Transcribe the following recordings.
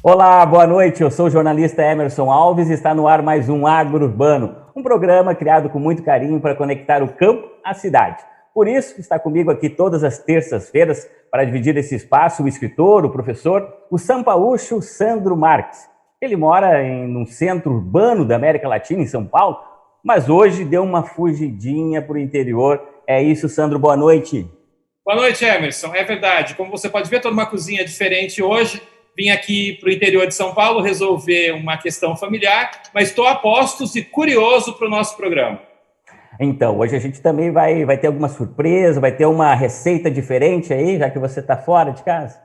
Olá, boa noite. Eu sou o jornalista Emerson Alves e está no ar mais um Agro Urbano, um programa criado com muito carinho para conectar o campo à cidade. Por isso, está comigo aqui todas as terças-feiras para dividir esse espaço o escritor, o professor, o sampaúcho Sandro Marques. Ele mora em um centro urbano da América Latina, em São Paulo, mas hoje deu uma fugidinha para o interior. É isso, Sandro, boa noite. Boa noite, Emerson. É verdade. Como você pode ver, estou numa cozinha diferente hoje. Vim aqui para o interior de São Paulo resolver uma questão familiar, mas estou a postos e curioso para o nosso programa. Então, hoje a gente também vai ter alguma surpresa, vai ter uma receita diferente aí, já que você está fora de casa?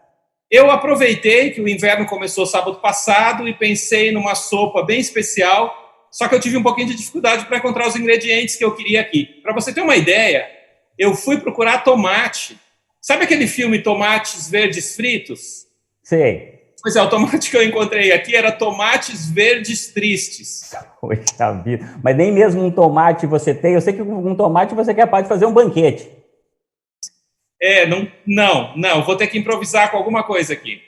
Eu aproveitei que o inverno começou sábado passado e pensei numa sopa bem especial, só que eu tive um pouquinho de dificuldade para encontrar os ingredientes que eu queria aqui. Para você ter uma ideia, eu fui procurar tomate. Sabe aquele filme Tomates Verdes Fritos? Sei. Pois é, o tomate que eu encontrei aqui era tomates verdes tristes. Poxa vida. Mas nem mesmo um tomate você tem. Eu sei que com um tomate você é capaz de fazer um banquete. Não. Vou ter que improvisar com alguma coisa aqui.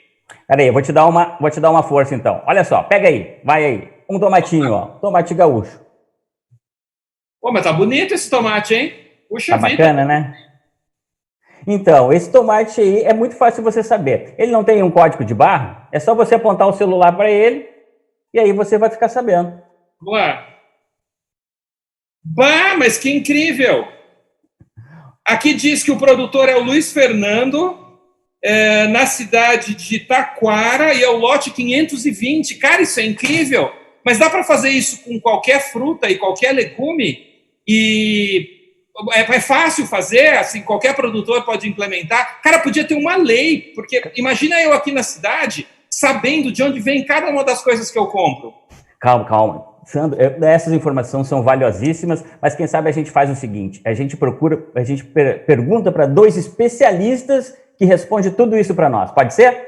Peraí, eu vou te dar uma força então. Olha só, pega aí, vai aí. Um tomatinho, ó. Tomate gaúcho. Pô, mas tá bonito esse tomate, hein? Puxa Tá vida. bacana, né? Então, esse tomate aí é muito fácil você saber. Ele não tem um código de barra, é só você apontar o celular para ele e aí você vai ficar sabendo. Vamos lá. Bah, mas que incrível! Aqui diz que o produtor é o Luiz Fernando, na cidade de Taquara, e é o lote 520. Cara, isso é incrível! Mas dá para fazer isso com qualquer fruta e qualquer legume? E é fácil fazer, assim, qualquer produtor pode implementar. Cara, podia ter uma lei, porque imagina eu aqui na cidade, sabendo de onde vem cada uma das coisas que eu compro. Calma. Sandro, essas informações são valiosíssimas, mas quem sabe a gente faz o seguinte, a gente pergunta para dois especialistas que respondem tudo isso para nós. Pode ser?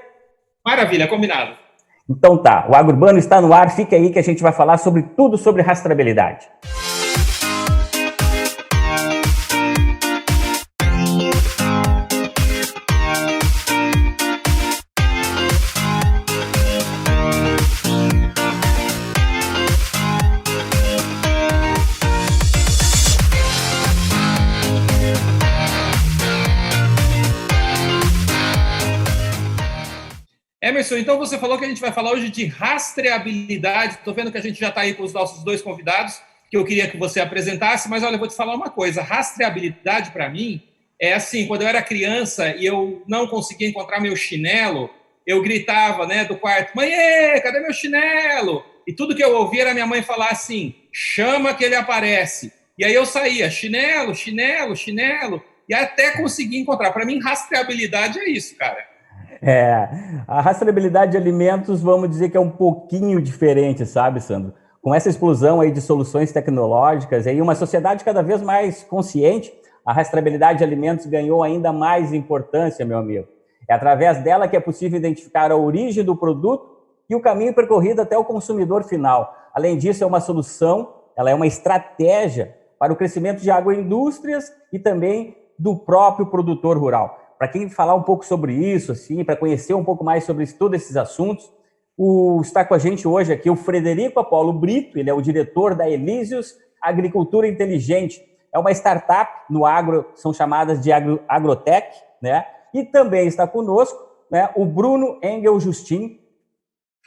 Maravilha, combinado. Então tá, o Agro Urbano está no ar, fica aí que a gente vai falar sobre tudo sobre rastreabilidade. Emerson, então você falou que a gente vai falar hoje de rastreabilidade. Estou vendo que a gente já está aí com os nossos dois convidados, que eu queria que você apresentasse, mas olha, eu vou te falar uma coisa. Rastreabilidade, para mim, é assim, quando eu era criança e eu não conseguia encontrar meu chinelo, eu gritava, né, do quarto, mãe, cadê meu chinelo? E tudo que eu ouvia era minha mãe falar assim, chama que ele aparece. E aí eu saía, chinelo, e até conseguir encontrar. Para mim, rastreabilidade é isso, cara. A rastreabilidade de alimentos, vamos dizer que é um pouquinho diferente, sabe, Sandro? Com essa explosão aí de soluções tecnológicas e uma sociedade cada vez mais consciente, a rastreabilidade de alimentos ganhou ainda mais importância, meu amigo. É através dela que é possível identificar a origem do produto e o caminho percorrido até o consumidor final. Além disso, é uma solução, ela é uma estratégia para o crescimento de agroindústrias e também do próprio produtor rural. Para quem falar um pouco sobre isso, assim, para conhecer um pouco mais sobre todos esses assuntos, está com a gente hoje aqui o Frederico Apolo Brito, ele é o diretor da Elísios Agricultura Inteligente. É uma startup no agro, são chamadas de agrotech, né? E também está conosco, né, o Bruno Engel Justin.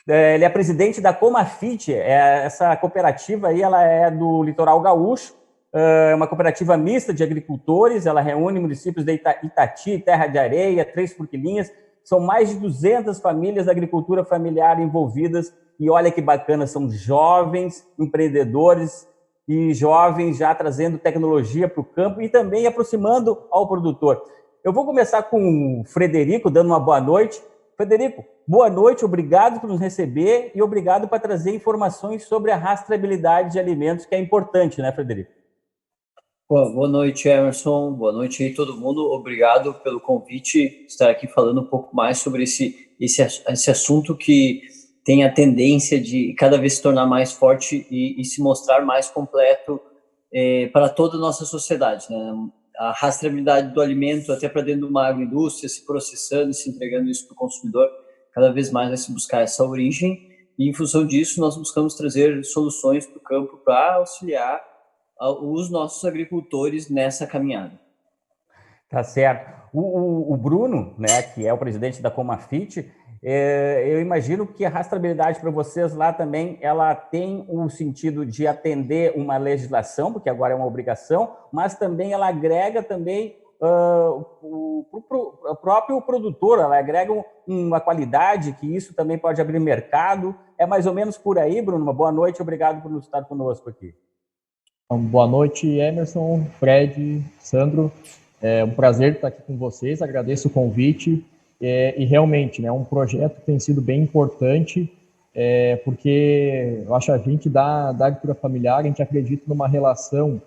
Ele é presidente da Comafit, essa cooperativa aí, ela é do litoral gaúcho, é uma cooperativa mista de agricultores, ela reúne municípios de Itati, Terra de Areia, Três Forquilinhas, são mais de 200 famílias da agricultura familiar envolvidas, e olha que bacana, são jovens empreendedores e jovens já trazendo tecnologia para o campo e também aproximando ao produtor. Eu vou começar com o Frederico, dando uma boa noite. Frederico, boa noite, obrigado por nos receber e obrigado por trazer informações sobre a rastreabilidade de alimentos, que é importante, né, Frederico? Boa noite, Emerson. Boa noite aí, todo mundo. Obrigado pelo convite, estar aqui falando um pouco mais sobre esse assunto que tem a tendência de cada vez se tornar mais forte e se mostrar mais completo para toda a nossa sociedade, né? A rastreabilidade do alimento até para dentro de uma agroindústria, se processando, se entregando isso para o consumidor, cada vez mais vai se buscar essa origem, e em função disso nós buscamos trazer soluções para o campo para auxiliar os nossos agricultores nessa caminhada. Tá certo. O Bruno, né, que é o presidente da Comafit, eu imagino que a rastreabilidade para vocês lá também, ela tem um sentido de atender uma legislação, porque agora é uma obrigação, mas também ela agrega também o próprio produtor, ela agrega uma qualidade que isso também pode abrir mercado. É mais ou menos por aí, Bruno. Uma boa noite, obrigado por estar conosco aqui. Boa noite, Emerson, Fred, Sandro. É um prazer estar aqui com vocês, agradeço o convite. E realmente, né, um projeto que tem sido bem importante, porque eu acho que a gente da agricultura familiar, a gente acredita numa relação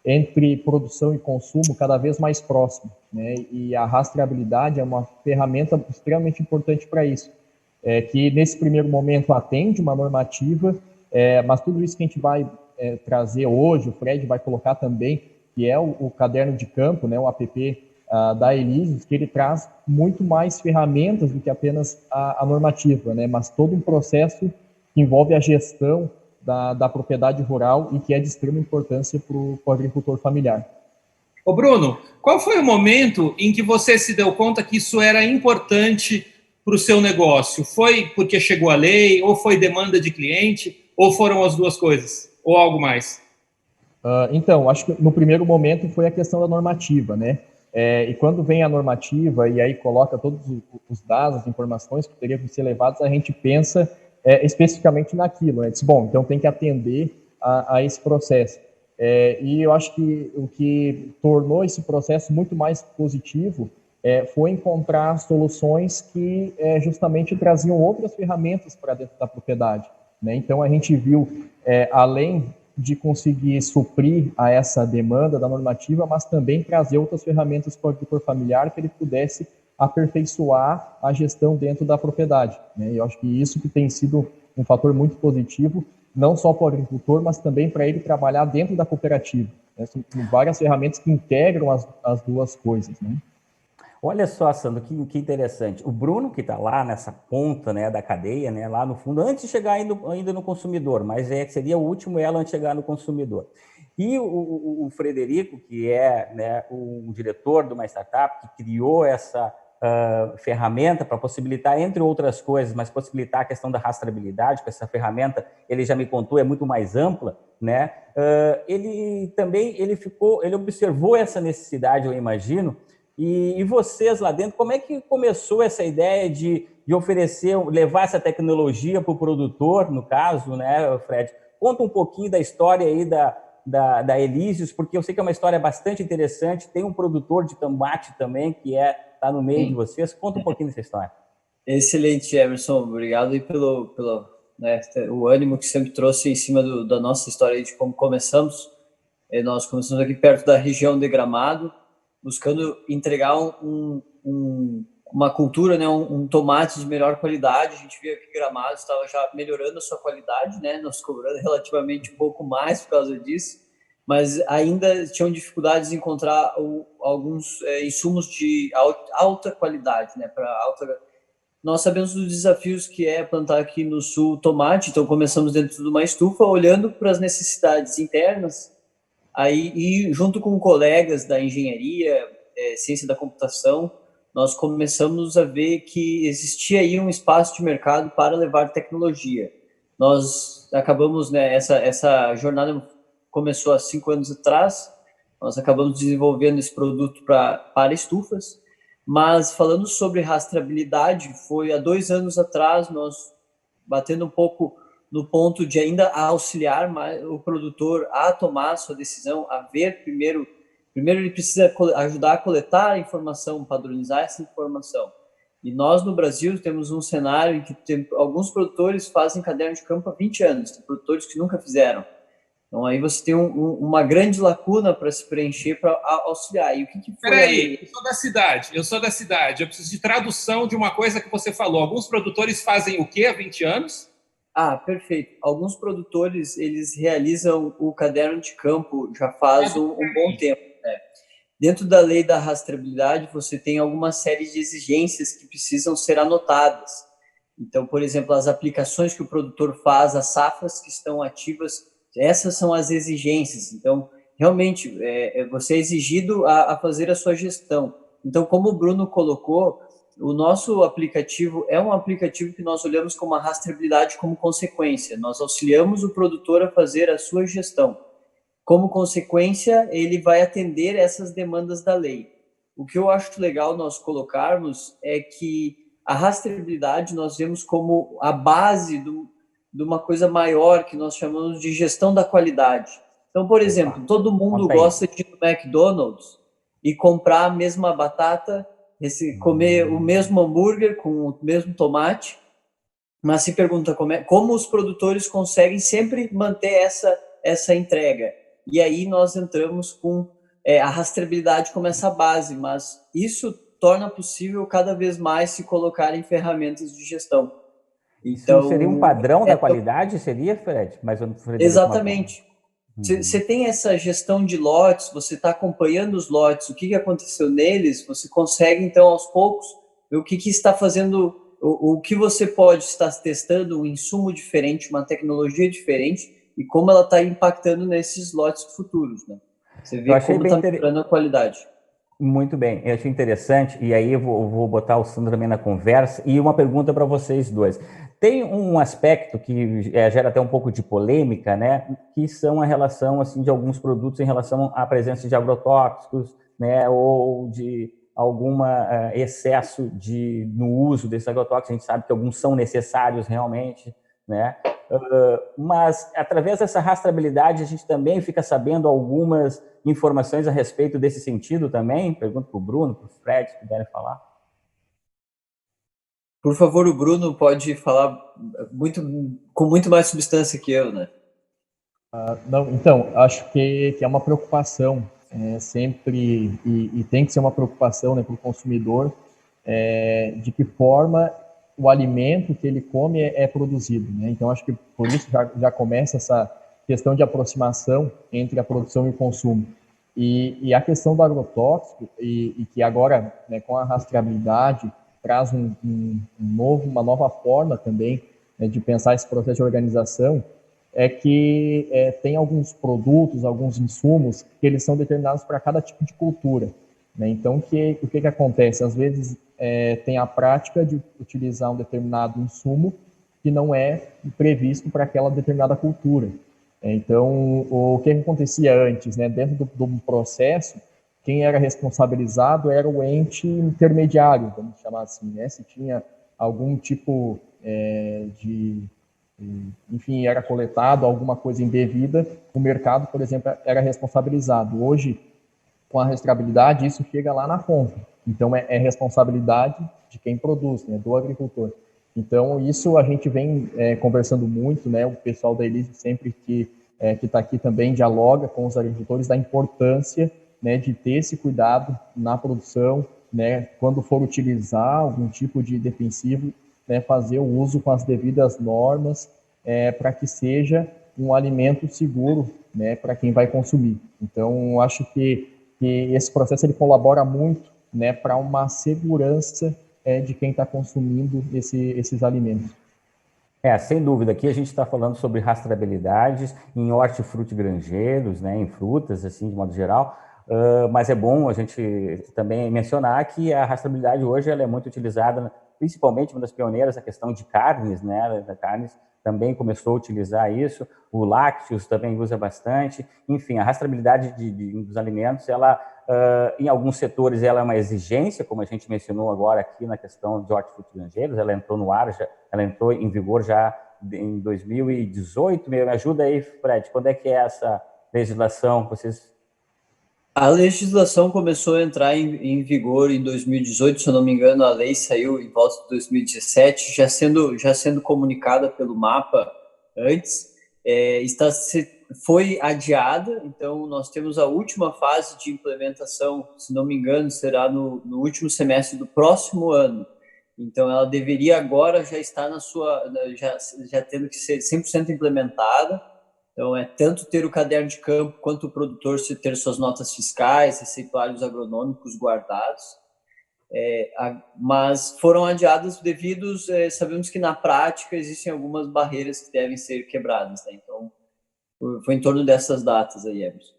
entre produção e consumo cada vez mais próxima, né? E a rastreabilidade é uma ferramenta extremamente importante para isso, que nesse primeiro momento atende uma normativa, mas tudo isso que a gente vai trazer hoje, o Fred vai colocar também, que é o caderno de campo, né, o app da Elysius, que ele traz muito mais ferramentas do que apenas a normativa, né, mas todo um processo que envolve a gestão da propriedade rural e que é de extrema importância para o agricultor familiar. Ô Bruno, qual foi o momento em que você se deu conta que isso era importante para o seu negócio? Foi porque chegou a lei, ou foi demanda de cliente, ou foram as duas coisas, ou algo mais? Então, acho que no primeiro momento foi a questão da normativa, né? E quando vem a normativa e aí coloca todos os dados, as informações que teriam que ser levadas, a gente pensa especificamente naquilo, né? Diz, bom, então tem que atender a esse processo. E eu acho que o que tornou esse processo muito mais positivo foi encontrar soluções que justamente traziam outras ferramentas para dentro da propriedade, né? Então a gente viu, além de conseguir suprir a essa demanda da normativa, mas também trazer outras ferramentas para o agricultor familiar que ele pudesse aperfeiçoar a gestão dentro da propriedade, né? E eu acho que isso que tem sido um fator muito positivo, não só para o agricultor, mas também para ele trabalhar dentro da cooperativa, né? São várias ferramentas que integram as duas coisas, né? Olha só, Sandro, que interessante. O Bruno, que está lá nessa ponta, né, da cadeia, né, lá no fundo, antes de chegar ainda no consumidor, mas seria o último elo antes de chegar no consumidor. E o Frederico, que é, né, o diretor de uma startup que criou essa ferramenta para possibilitar, entre outras coisas, mas possibilitar a questão da rastreabilidade, com essa ferramenta, ele já me contou, é muito mais ampla, né? Ele observou essa necessidade, eu imagino. E vocês lá dentro, como é que começou essa ideia de oferecer, levar essa tecnologia para o produtor, no caso, né, Fred? Conta um pouquinho da história aí da Elysius, porque eu sei que é uma história bastante interessante. Tem um produtor de tomate também, que está no meio de vocês. Conta um pouquinho dessa história. Excelente, Emerson. Obrigado aí pelo né, o ânimo que sempre trouxe em cima da nossa história de como começamos. Nós começamos aqui perto da região de Gramado, buscando entregar uma cultura, né, um tomate de melhor qualidade. A gente via que Gramado estava já melhorando a sua qualidade, né, nós cobrando relativamente um pouco mais por causa disso, mas ainda tinham dificuldades em encontrar alguns insumos de alta qualidade, né, para alta. Nós sabemos dos desafios que é plantar aqui no sul tomate, então começamos dentro de uma estufa, olhando para as necessidades internas. Aí, e junto com colegas da engenharia, ciência da computação, nós começamos a ver que existia aí um espaço de mercado para levar tecnologia. Nós acabamos, né, essa jornada começou há 5 anos atrás, nós acabamos desenvolvendo esse produto para estufas, mas falando sobre rastreabilidade, foi há 2 anos atrás, nós batendo um pouco no ponto de ainda auxiliar mais o produtor a tomar a sua decisão, a ver primeiro ele precisa ajudar a coletar a informação, padronizar essa informação. E nós no Brasil temos um cenário em que alguns produtores fazem caderno de campo há 20 anos, tem produtores que nunca fizeram. Então aí você tem uma grande lacuna para se preencher, para auxiliar. E o que foi? Peraí, eu sou da cidade, eu preciso de tradução de uma coisa que você falou. Alguns produtores fazem o quê há 20 anos? Perfeito. Alguns produtores, eles realizam o caderno de campo já faz um bom tempo. Né? Dentro da lei da rastreabilidade, você tem alguma série de exigências que precisam ser anotadas. Então, por exemplo, as aplicações que o produtor faz, as safras que estão ativas, essas são as exigências. Então, realmente, você é exigido a fazer a sua gestão. Então, como o Bruno colocou, o nosso aplicativo é um aplicativo que nós olhamos como a rastreabilidade como consequência. Nós auxiliamos o produtor a fazer a sua gestão. Como consequência, ele vai atender essas demandas da lei. O que eu acho legal nós colocarmos é que a rastreabilidade nós vemos como a base de uma coisa maior que nós chamamos de gestão da qualidade. Então, por exemplo, todo mundo gosta de ir no McDonald's e comprar a mesma batata, comer o mesmo hambúrguer com o mesmo tomate, mas se pergunta como os produtores conseguem sempre manter essa entrega. E aí nós entramos com a rastreabilidade como essa base, mas isso torna possível cada vez mais se colocar em ferramentas de gestão. Então, isso seria um padrão da qualidade, seria, Fred? Exatamente. Você tem essa gestão de lotes, você está acompanhando os lotes, o que aconteceu neles, você consegue, então, aos poucos, ver o que está fazendo, o que você pode estar testando, um insumo diferente, uma tecnologia diferente, e como ela está impactando nesses lotes futuros, né? Você vê como está melhorando a qualidade. Muito bem, eu achei interessante, e aí eu vou botar o Sandro também na conversa, e uma pergunta para vocês dois. Tem um aspecto que gera até um pouco de polêmica, né, que são a relação assim, de alguns produtos em relação à presença de agrotóxicos, né, ou de algum excesso no uso desses agrotóxicos. A gente sabe que alguns são necessários realmente, né? Mas através dessa rastreabilidade a gente também fica sabendo algumas informações a respeito desse sentido também. Pergunto para o Bruno, para o Fred, se puderem falar. Por favor, o Bruno pode falar com muito mais substância que eu, né? Não, então, acho que é uma preocupação sempre, e tem que ser uma preocupação, né, para o consumidor, de que forma o alimento que ele come é produzido, né? Então, acho que por isso já começa essa questão de aproximação entre a produção e o consumo. E a questão do agrotóxico, e que agora, né, com a rastreabilidade, traz uma nova forma também, né, de pensar esse processo de organização, é que tem alguns produtos, alguns insumos, que eles são determinados para cada tipo de cultura, né? Então, o que acontece? Às vezes, tem a prática de utilizar um determinado insumo que não é previsto para aquela determinada cultura. Então, o que acontecia antes, né? Dentro do processo, quem era responsabilizado era o ente intermediário, vamos chamar assim, né? Se tinha algum tipo enfim, era coletado alguma coisa indevida, o mercado, por exemplo, era responsabilizado. Hoje, com a rastreabilidade, isso chega lá na ponta. Então, é responsabilidade de quem produz, né, do agricultor. Então, isso a gente vem conversando muito, né, o pessoal da Elise sempre que está aqui também dialoga com os agricultores da importância, né, de ter esse cuidado na produção, né, quando for utilizar algum tipo de defensivo, né, fazer o uso com as devidas normas, para que seja um alimento seguro, né, para quem vai consumir. Então, acho que esse processo ele colabora muito, né, para uma segurança de quem está consumindo esses alimentos. Sem dúvida, aqui a gente está falando sobre rastreabilidades em hortifrutigranjeiros, né, em frutas, assim, de modo geral, mas é bom a gente também mencionar que a rastreabilidade hoje ela é muito utilizada, principalmente uma das pioneiras, a questão de carnes, né, da carnes também começou a utilizar isso, o lácteos também usa bastante, enfim, a rastreabilidade dos alimentos, ela, em alguns setores, ela é uma exigência, como a gente mencionou agora aqui na questão de hortifrutigranjeiros, ela entrou no ar, ela entrou em vigor já em 2018, me ajuda aí, Fred, quando é que é essa legislação? A legislação começou a entrar em vigor em 2018, se eu não me engano, a lei saiu em volta de 2017, já sendo comunicada pelo MAPA antes, foi adiada, então nós temos a última fase de implementação, se não me engano, será no último semestre do próximo ano. Então ela deveria agora já estar já tendo que ser 100% implementada. Então, tanto ter o caderno de campo, quanto o produtor ter suas notas fiscais, receituários agronômicos guardados. mas foram adiadas devido, sabemos que na prática existem algumas barreiras que devem ser quebradas, né? Então, foi em torno dessas datas aí, Emerson.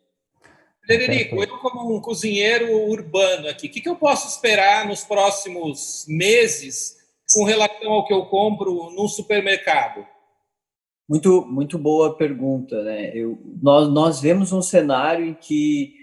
Frederico, eu como um cozinheiro urbano aqui, o que eu posso esperar nos próximos meses com relação ao que eu compro num supermercado? Muito boa pergunta, né? Nós vemos um cenário em que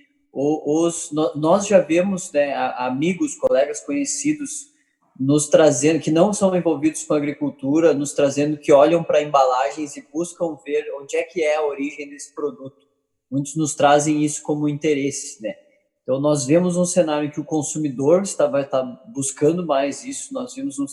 nós já vemos, né, amigos, colegas conhecidos nos trazendo, que não são envolvidos com agricultura, nos trazendo que olham para embalagens e buscam ver onde é que é a origem desse produto. Muitos nos trazem isso como interesse, né? Então, nós vemos um cenário em que o consumidor vai estar buscando mais isso. Nós vimos um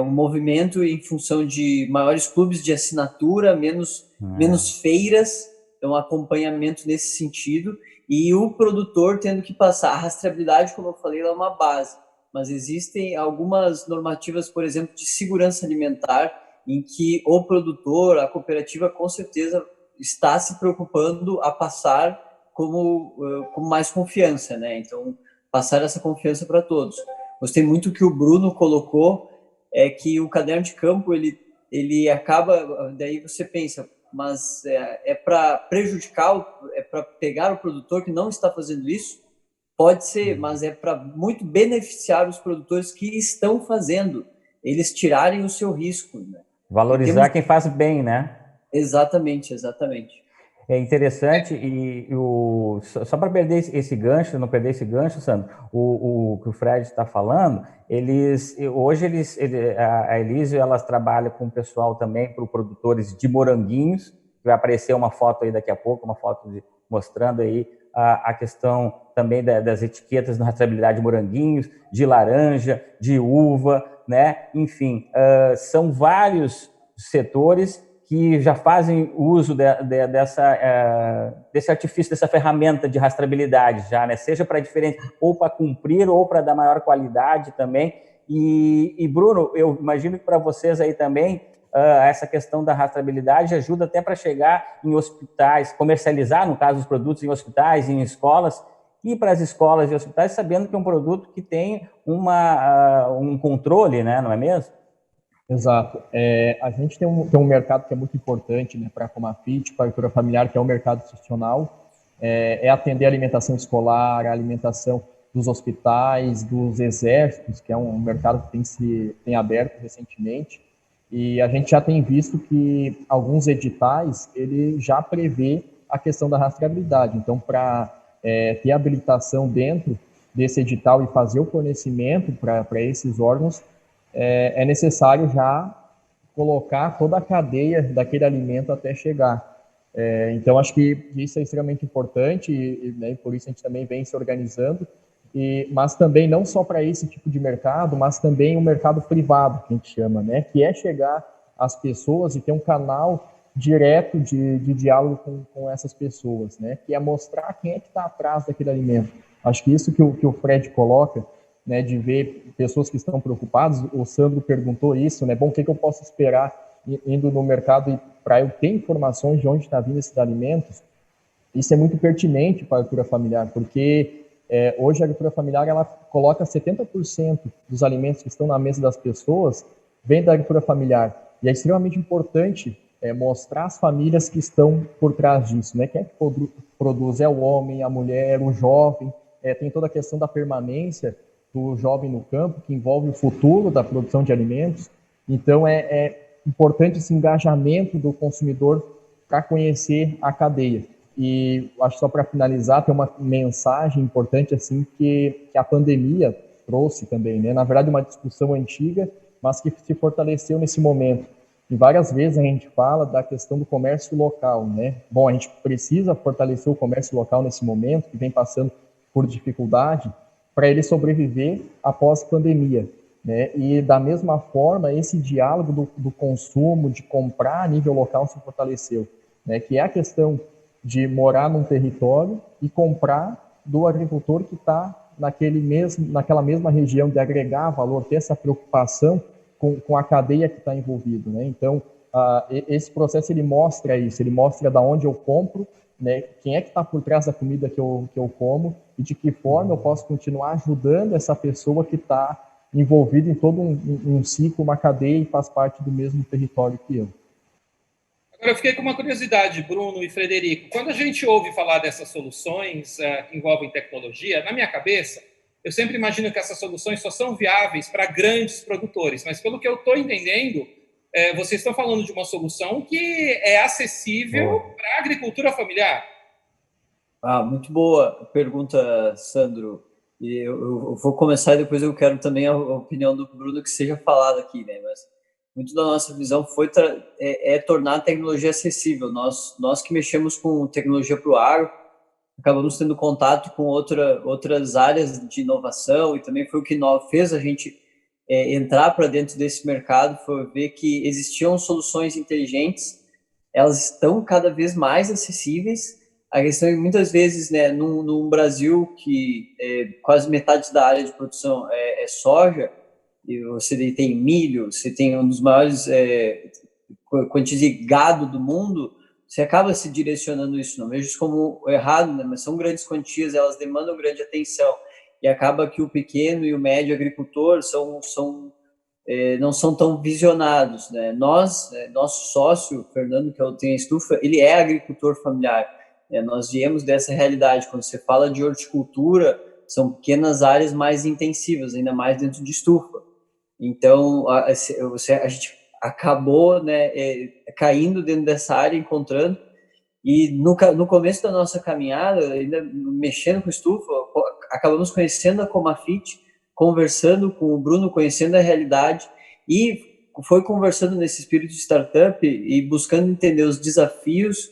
movimento em função de maiores clubes de assinatura, menos feiras, então acompanhamento nesse sentido, e o produtor tendo que passar. A rastreabilidade, como eu falei, ela é uma base, mas existem algumas normativas, por exemplo, de segurança alimentar, em que o produtor, a cooperativa, com certeza está se preocupando a passar com mais confiança, né? Então, passar essa confiança para todos. Gostei muito que o Bruno colocou, que o caderno de campo, ele acaba, daí você pensa, mas para prejudicar, para pegar o produtor que não está fazendo isso? Pode ser, mas é para muito beneficiar os produtores que estão fazendo, eles tirarem o seu risco, né? Valorizar quem faz bem, né? Exatamente. É interessante, só para perder esse gancho, não perder esse gancho, Sandro, o que o Fred está falando, a Elísio, elas trabalham com o pessoal também para produtores de moranguinhos, vai aparecer uma foto aí daqui a pouco, uma foto mostrando aí a questão também das etiquetas na rastreabilidade de moranguinhos, de laranja, de uva, né? Enfim, são vários setores que já fazem uso desse artifício, dessa ferramenta de rastreabilidade, já, né? Seja para diferente, ou para cumprir, ou para dar maior qualidade também. E Bruno, eu imagino que para vocês aí também, essa questão da rastreabilidade ajuda até para chegar em hospitais, comercializar, no caso, os produtos em hospitais, em escolas, e para as escolas e hospitais, sabendo que é um produto que tem um controle, né? Não é mesmo? Exato. A gente tem um mercado que é muito importante, né, para a Comafit, para a agricultura familiar, que é o mercado institucional, atender a alimentação escolar, a alimentação dos hospitais, dos exércitos, que é um mercado que tem aberto recentemente, e a gente já tem visto que alguns editais, ele já prevê a questão da rastreabilidade. Então, para ter habilitação dentro desse edital e fazer o fornecimento para esses órgãos, é necessário já colocar toda a cadeia daquele alimento até chegar. Então, acho que isso é extremamente importante e por isso a gente também vem se organizando, mas também não só para esse tipo de mercado, mas também o mercado privado, que a gente chama, né, que é chegar às pessoas e ter um canal direto de diálogo com essas pessoas, né, que é mostrar quem é que está atrás daquele alimento. Acho que isso que o Fred coloca, né, de ver pessoas que estão preocupadas. O Sandro perguntou isso, né? Bom, o que eu posso esperar indo no mercado para eu ter informações de onde está vindo esses alimentos? Isso é muito pertinente para a agricultura familiar, porque hoje a agricultura familiar ela coloca 70% dos alimentos que estão na mesa das pessoas vem da agricultura familiar, e é extremamente importante mostrar as famílias que estão por trás disso, né? Quem é que produz? É o homem, a mulher, o jovem, tem toda a questão da permanência do jovem no campo, que envolve o futuro da produção de alimentos. Então, é importante esse engajamento do consumidor para conhecer a cadeia. E acho, só para finalizar, tem uma mensagem importante assim que a pandemia trouxe também, né? Na verdade, uma discussão antiga, mas que se fortaleceu nesse momento. E várias vezes a gente fala da questão do comércio local, né? Bom, a gente precisa fortalecer o comércio local nesse momento, que vem passando por dificuldade, para ele sobreviver após pandemia, né? E da mesma forma, esse diálogo do consumo, de comprar a nível local se fortaleceu, né? Que é a questão de morar num território e comprar do agricultor que está naquela mesma região, de agregar valor, ter essa preocupação com a cadeia que está envolvida, né? Então, esse processo ele mostra isso, ele mostra da onde eu compro né, quem é que está por trás da comida que eu como e de que forma eu posso continuar ajudando essa pessoa que está envolvida em todo um ciclo, uma cadeia e faz parte do mesmo território que eu. Agora, eu fiquei com uma curiosidade, Bruno e Frederico. Quando a gente ouve falar dessas soluções que envolvem tecnologia, na minha cabeça, eu sempre imagino que essas soluções só são viáveis para grandes produtores. Mas, pelo que eu estou entendendo, vocês estão falando de uma solução que é acessível para a agricultura familiar. Muito boa pergunta, Sandro. E eu vou começar e depois eu quero também a opinião do Bruno que seja falada aqui, né? Mas muito da nossa visão foi tornar a tecnologia acessível. Nós que mexemos com tecnologia para o agro, acabamos tendo contato com outras áreas de inovação e também foi o que fez a gente entrar para dentro desse mercado, foi ver que existiam soluções inteligentes, elas estão cada vez mais acessíveis. A questão é que muitas vezes, né, no Brasil, que quase metade da área de produção é soja, e você tem milho, você tem um dos maiores quantias de gado do mundo, você acaba se direcionando isso. Não vejo isso como errado, né, mas são grandes quantias, elas demandam grande atenção. E acaba que o pequeno e o médio agricultor não são tão visionados, né? Nosso sócio, Fernando, que tem a Estufa, ele é agricultor familiar. Nós viemos dessa realidade. Quando você fala de horticultura, são pequenas áreas mais intensivas, ainda mais dentro de estufa. Então, a gente acabou, né, caindo dentro dessa área, encontrando. E no começo da nossa caminhada, ainda mexendo com estufa, acabamos conhecendo a Comafit, conversando com o Bruno, conhecendo a realidade, e foi conversando nesse espírito de startup e buscando entender os desafios.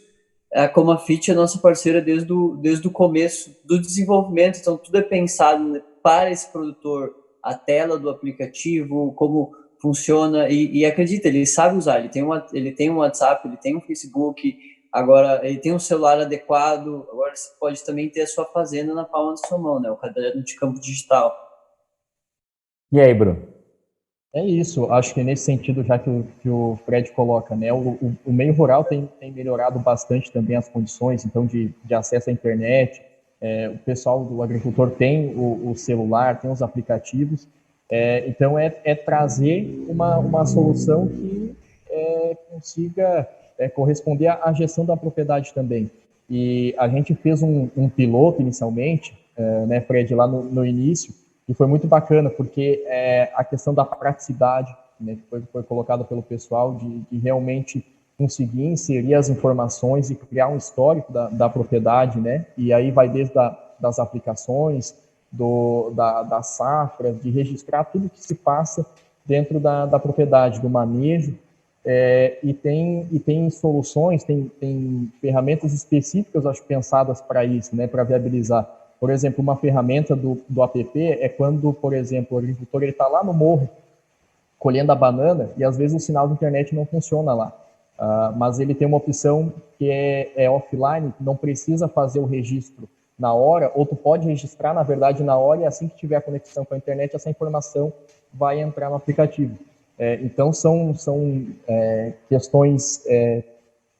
A Comafit é nossa parceira desde o começo do desenvolvimento, então tudo é pensado para esse produtor, a tela do aplicativo, como funciona, e acredita, ele sabe usar, ele tem um WhatsApp, ele tem um Facebook, agora ele tem um celular adequado, agora você pode também ter a sua fazenda na palma da sua mão, né? O caderno de campo digital. E aí, Bruno? É isso, acho que nesse sentido, já que o Fred coloca, né, o meio rural tem melhorado bastante também as condições, então, de acesso à internet, o pessoal do agricultor tem o celular, tem os aplicativos, então trazer uma solução que consiga corresponder à gestão da propriedade também. E a gente fez um piloto inicialmente, né, Fred, lá no início, e foi muito bacana, porque a questão da praticidade, né, que foi colocada pelo pessoal, de realmente conseguir inserir as informações e criar um histórico da propriedade, né? E aí vai desde das aplicações, da safra, de registrar tudo que se passa dentro da propriedade, do manejo, e tem soluções, tem ferramentas específicas, acho, pensadas para isso, né, para viabilizar. Por exemplo, uma ferramenta do app é quando, por exemplo, o agricultor está lá no morro, colhendo a banana, e às vezes o sinal de internet não funciona lá. Mas ele tem uma opção que é offline, não precisa fazer o registro na hora, ou tu pode registrar, na verdade, na hora, e assim que tiver a conexão com a internet, essa informação vai entrar no aplicativo. Então, são questões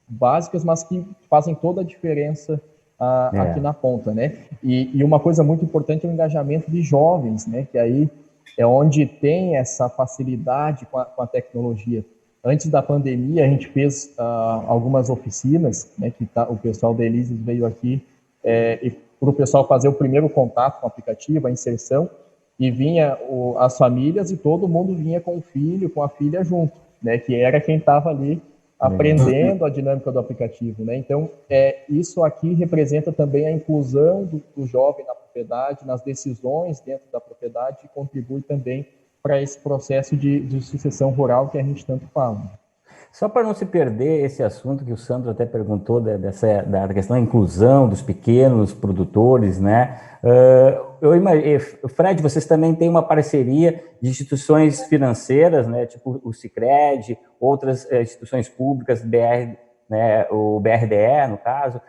básicas, mas que fazem toda a diferença aqui na ponta, né? E uma coisa muito importante é o engajamento de jovens, né? Que aí é onde tem essa facilidade com a tecnologia. Antes da pandemia, a gente fez algumas oficinas, né? Que o pessoal da Elises veio aqui para o pessoal fazer o primeiro contato com o aplicativo, a inserção, e vinha as famílias e todo mundo vinha com o filho, com a filha junto, né? Que era quem estava ali aprendendo a dinâmica do aplicativo, né? Então, isso aqui representa também a inclusão do jovem na propriedade, nas decisões dentro da propriedade, e contribui também para esse processo de sucessão rural que a gente tanto fala. Só para não se perder esse assunto que o Sandro até perguntou, da questão da inclusão dos pequenos produtores, né? Eu imagino, Fred, vocês também têm uma parceria de instituições financeiras, né? Tipo o Sicredi, outras instituições públicas, né? O BRDE, no caso.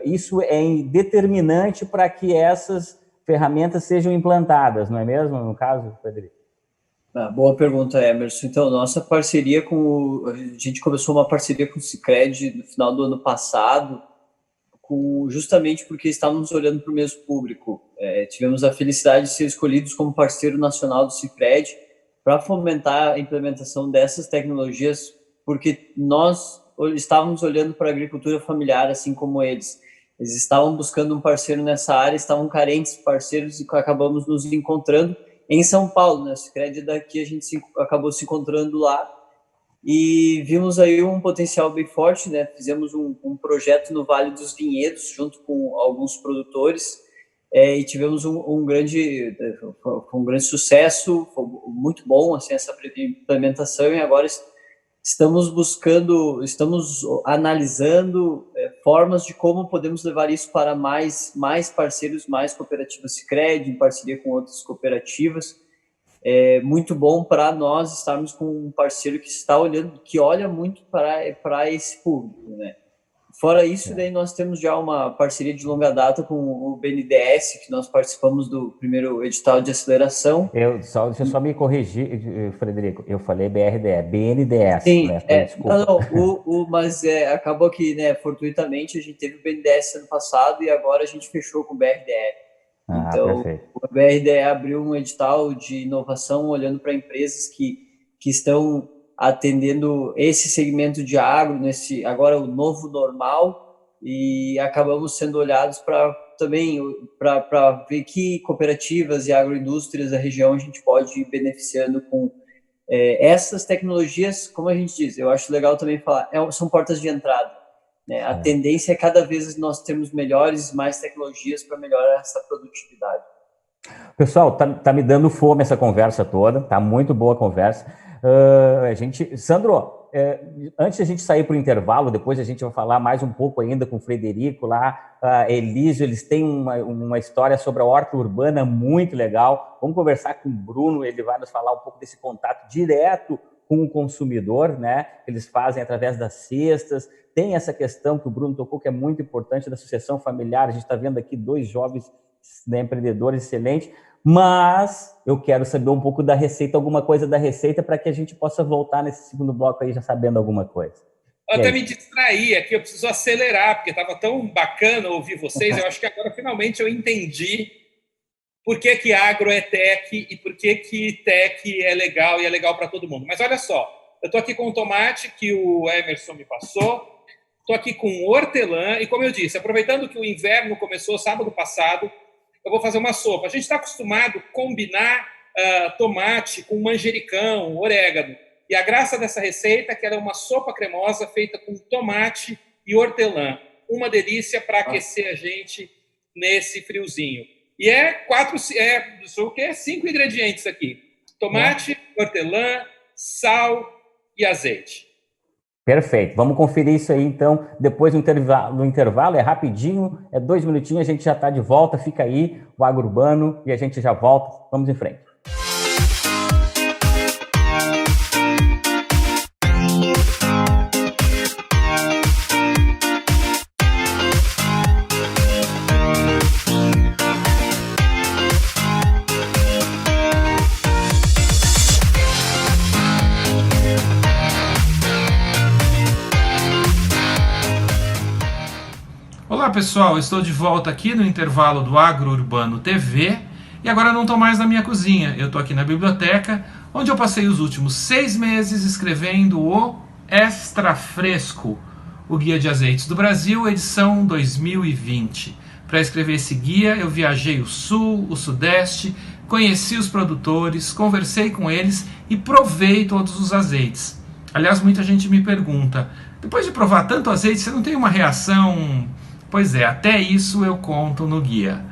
Isso é determinante para que essas ferramentas sejam implantadas, não é mesmo, no caso, Frederico? Boa pergunta, Emerson. Então, nossa parceria a gente começou uma parceria com o Sicredi no final do ano passado, justamente porque estávamos olhando para o mesmo público. Tivemos a felicidade de ser escolhidos como parceiro nacional do Cicred para fomentar a implementação dessas tecnologias, porque nós estávamos olhando para a agricultura familiar, assim como eles. Eles estavam buscando um parceiro nessa área, estavam carentes de parceiros e acabamos nos encontrando em São Paulo, né? O Cicred daqui, a gente acabou se encontrando lá e vimos aí um potencial bem forte, né? Fizemos um projeto no Vale dos Vinhedos, junto com alguns produtores, e tivemos um grande sucesso, foi muito bom, assim, essa implementação, e agora estamos analisando formas de como podemos levar isso para mais parceiros, mais cooperativas Cicred, em parceria com outras cooperativas. É muito bom para nós estarmos com um parceiro que olha muito para esse público, né? Fora isso, daí nós temos já uma parceria de longa data com o BNDES, que nós participamos do primeiro edital de aceleração. Deixa eu só me corrigir, Frederico, eu falei BNDES. Sim, né? Mas acabou que, né, fortuitamente, a gente teve o BNDES ano passado e agora a gente fechou com o BRDE. Então, perfeito. o BRDE abriu um edital de inovação olhando para empresas que estão atendendo esse segmento de agro, agora o novo normal, e acabamos sendo olhados para ver que cooperativas e agroindústrias da região a gente pode ir beneficiando com essas tecnologias. Como a gente diz, eu acho legal também falar, são portas de entrada, né? A tendência é cada vez nós termos mais tecnologias para melhorar essa produtividade. Pessoal, tá me dando fome essa conversa toda, tá muito boa a conversa. Sandro, antes de a gente sair para o intervalo, depois a gente vai falar mais um pouco ainda com o Frederico lá, Elísio, eles têm uma história sobre a horta urbana muito legal. Vamos conversar com o Bruno, ele vai nos falar um pouco desse contato direto com o consumidor, né? Eles fazem através das cestas. Tem essa questão que o Bruno tocou, que é muito importante, da sucessão familiar. A gente está vendo aqui 2 jovens, né, empreendedores excelentes, mas eu quero saber um pouco da receita, alguma coisa da receita, para que a gente possa voltar nesse segundo bloco aí já sabendo alguma coisa. Eu até me distraí aqui, eu preciso acelerar, porque estava tão bacana ouvir vocês. Eu acho que agora finalmente eu entendi por que agro é tech e por que tech é legal e é legal para todo mundo. Mas olha só, eu estou aqui com o tomate que o Emerson me passou, estou aqui com o hortelã e, como eu disse, aproveitando que o inverno começou sábado passado, eu vou fazer uma sopa. A gente está acostumado a combinar tomate com manjericão, orégano. E a graça dessa receita é que ela é uma sopa cremosa feita com tomate e hortelã. Uma delícia para aquecer a gente nesse friozinho. E 5 ingredientes aqui. Tomate, hortelã, sal e azeite. Perfeito. Vamos conferir isso aí, então, depois do intervalo, é rapidinho, 2 minutinhos, a gente já está de volta, fica aí, o Agro Urbano, e a gente já volta. Vamos em frente. Olá pessoal, estou de volta aqui no intervalo do Agro Urbano TV e agora não estou mais na minha cozinha, eu estou aqui na biblioteca, onde eu passei os últimos 6 meses escrevendo o Extra Fresco, o Guia de Azeites do Brasil, edição 2020. Para escrever esse guia eu viajei o Sul, o Sudeste, conheci os produtores, conversei com eles e provei todos os azeites. Aliás, muita gente me pergunta, depois de provar tanto azeite, você não tem uma reação? Pois é, até isso eu conto no guia.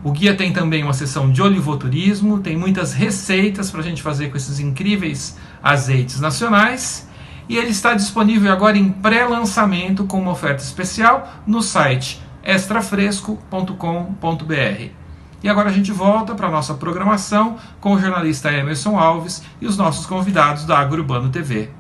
O guia tem também uma seção de olivoturismo, tem muitas receitas para a gente fazer com esses incríveis azeites nacionais, e ele está disponível agora em pré-lançamento com uma oferta especial no site extrafresco.com.br. E agora a gente volta para a nossa programação com o jornalista Emerson Alves e os nossos convidados da Agro Urbano TV.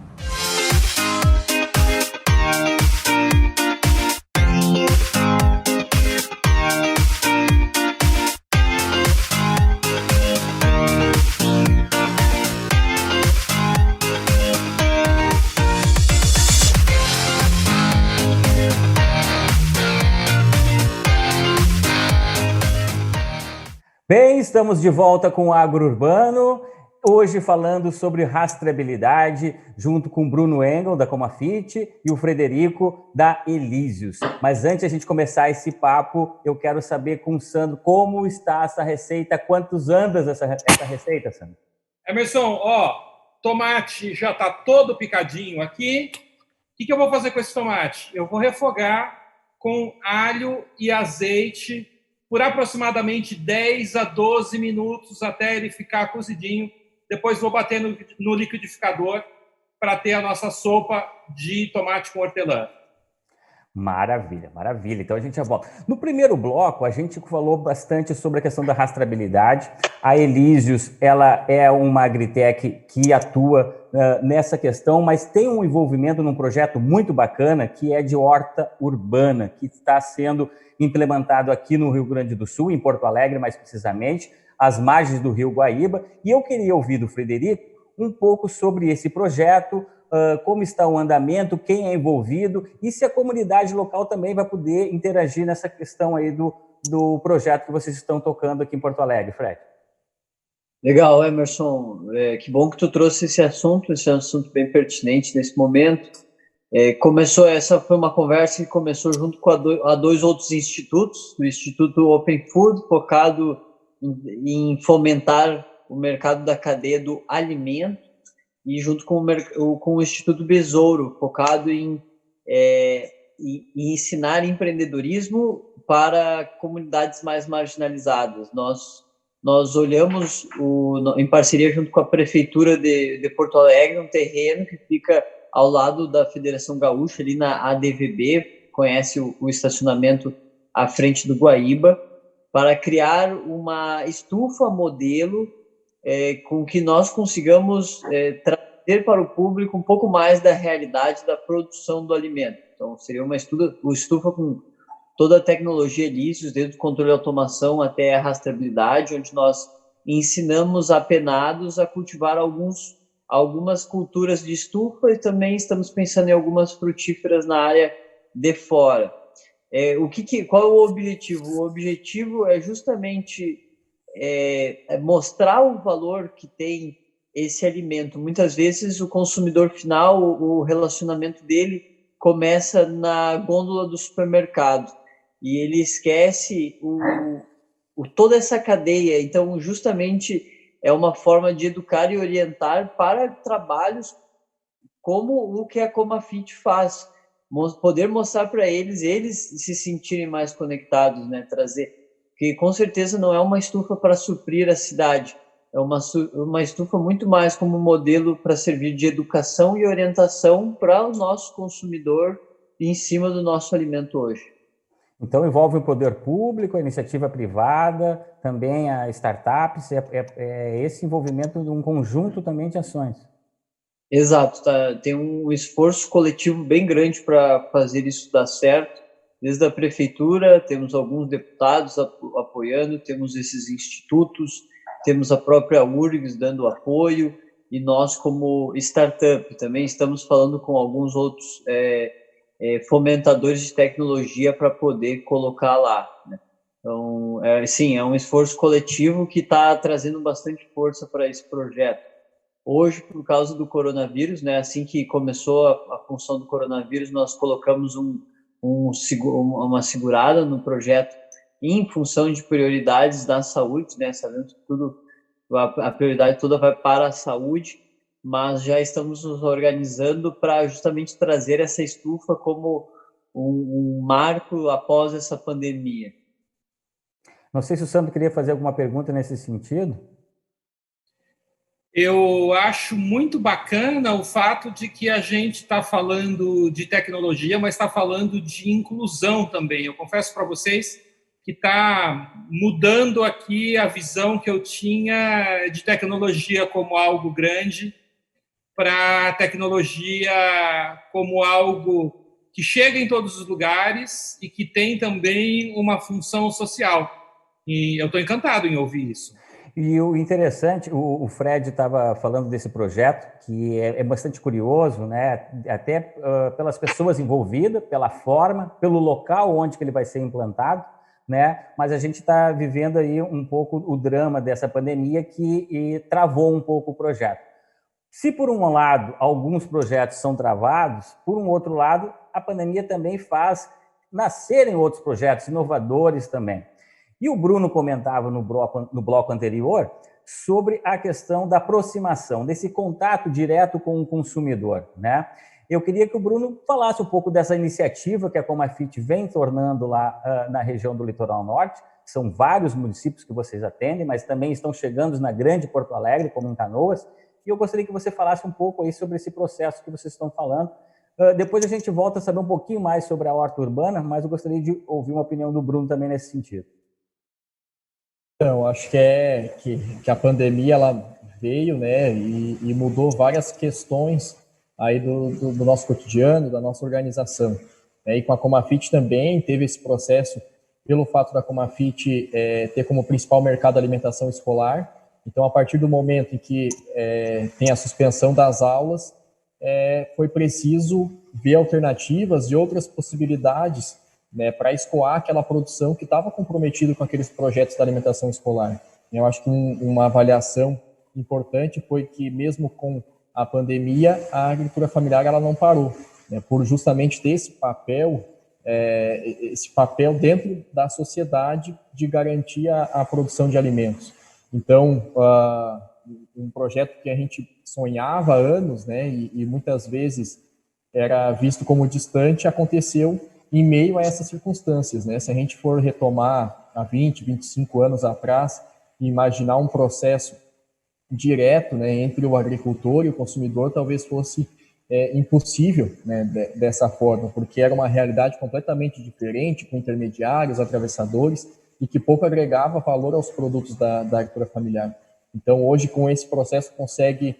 Bem, estamos de volta com o Agro Urbano, hoje falando sobre rastreabilidade, junto com o Bruno Engel, da Comafit, e o Frederico, da Elísios. Mas antes de a gente começar esse papo, eu quero saber com o Sandro como está essa receita, quantos andas essa receita, Sandro? Emerson, tomate já está todo picadinho aqui. O que eu vou fazer com esse tomate? Eu vou refogar com alho e azeite por aproximadamente 10 a 12 minutos até ele ficar cozidinho. Depois vou bater no liquidificador para ter a nossa sopa de tomate com hortelã. Maravilha, maravilha. Então a gente já volta. No primeiro bloco, a gente falou bastante sobre a questão da rastreabilidade. A Elísios, ela é uma agritech que atua nessa questão, mas tem um envolvimento num projeto muito bacana que é de horta urbana, que está sendo implementado aqui no Rio Grande do Sul, em Porto Alegre, mais precisamente, às margens do Rio Guaíba. E eu queria ouvir do Frederico um pouco sobre esse projeto, como está o andamento, quem é envolvido e se a comunidade local também vai poder interagir nessa questão aí do projeto que vocês estão tocando aqui em Porto Alegre, Fred. Legal, Emerson. Que bom que tu trouxe esse é um assunto bem pertinente nesse momento. Essa foi uma conversa que começou junto com dois outros institutos, o Instituto Open Food, focado em fomentar o mercado da cadeia do alimento, e junto com o Instituto Besouro, focado em ensinar empreendedorismo para comunidades mais marginalizadas. Nós olhamos, em parceria junto com a Prefeitura de Porto Alegre, um terreno que fica ao lado da Federação Gaúcha, ali na ADVB, conhece o estacionamento à frente do Guaíba, para criar uma estufa modelo com que nós consigamos trazer para o público um pouco mais da realidade da produção do alimento. Então, seria uma estufa com toda a tecnologia Elísios, desde o controle de automação até a rastreabilidade, onde nós ensinamos apenados a cultivar algumas culturas de estufa e também estamos pensando em algumas frutíferas na área de fora. Qual é o objetivo? O objetivo é justamente mostrar o valor que tem esse alimento. Muitas vezes o consumidor final, o relacionamento dele começa na gôndola do supermercado e ele esquece toda essa cadeia. Então, justamente, é uma forma de educar e orientar para trabalhos como o que a Comafit faz. Poder mostrar para eles se sentirem mais conectados, né? Porque com certeza não é uma estufa para suprir a cidade, é uma estufa muito mais como modelo para servir de educação e orientação para o nosso consumidor em cima do nosso alimento hoje. Então envolve o poder público, a iniciativa privada, também a startups, esse envolvimento de um conjunto também de ações. Exato, tem um esforço coletivo bem grande para fazer isso dar certo. Desde a prefeitura, temos alguns deputados apoiando, temos esses institutos, temos a própria URGS dando apoio, e nós, como startup, também estamos falando com alguns outros fomentadores de tecnologia para poder colocar lá, né? Então, sim, é um esforço coletivo que está trazendo bastante força para esse projeto. Hoje, por causa do coronavírus, né, assim que começou a função do coronavírus, nós colocamos uma segurada no projeto em função de prioridades da saúde, né? Sabemos que a prioridade toda vai para a saúde, mas já estamos nos organizando para justamente trazer essa estufa como um marco após essa pandemia. Não sei se o Sandro queria fazer alguma pergunta nesse sentido. Eu acho muito bacana o fato de que a gente está falando de tecnologia, mas está falando de inclusão também. Eu confesso para vocês que está mudando aqui a visão que eu tinha de tecnologia como algo grande para tecnologia como algo que chega em todos os lugares e que tem também uma função social. E eu estou encantado em ouvir isso. E o interessante, o Fred estava falando desse projeto, que é bastante curioso, né? Até pelas pessoas envolvidas, pela forma, pelo local onde que ele vai ser implantado, né? Mas a gente está vivendo aí um pouco o drama dessa pandemia que travou um pouco o projeto. Se, por um lado, alguns projetos são travados, por um outro lado, a pandemia também faz nascerem outros projetos inovadores também. E o Bruno comentava no bloco anterior sobre a questão da aproximação, desse contato direto com o consumidor, né? Eu queria que o Bruno falasse um pouco dessa iniciativa que a Comafit vem tornando lá na região do Litoral Norte. São vários municípios que vocês atendem, mas também estão chegando na grande Porto Alegre, como em Canoas. E eu gostaria que você falasse um pouco aí sobre esse processo que vocês estão falando. Depois a gente volta a saber um pouquinho mais sobre a horta urbana, mas eu gostaria de ouvir uma opinião do Bruno também nesse sentido. Então, acho que a pandemia ela veio, né, e mudou várias questões aí do nosso cotidiano, da nossa organização. E com a Comafit também teve esse processo pelo fato da Comafit ter como principal mercado a alimentação escolar. Então, a partir do momento em que tem a suspensão das aulas, foi preciso ver alternativas e outras possibilidades, né, para escoar aquela produção que estava comprometida com aqueles projetos da alimentação escolar. Eu acho que uma avaliação importante foi que, mesmo com a pandemia, a agricultura familiar ela não parou, né, por justamente ter esse papel dentro da sociedade de garantir a produção de alimentos. Então, um projeto que a gente sonhava há anos, né, e muitas vezes era visto como distante, aconteceu em meio a essas circunstâncias, né? Se a gente for retomar há 20, 25 anos atrás e imaginar um processo direto, né, entre o agricultor e o consumidor, talvez fosse impossível, né, dessa forma, porque era uma realidade completamente diferente, com intermediários, atravessadores, e que pouco agregava valor aos produtos da agricultura familiar. Então, hoje, com esse processo, consegue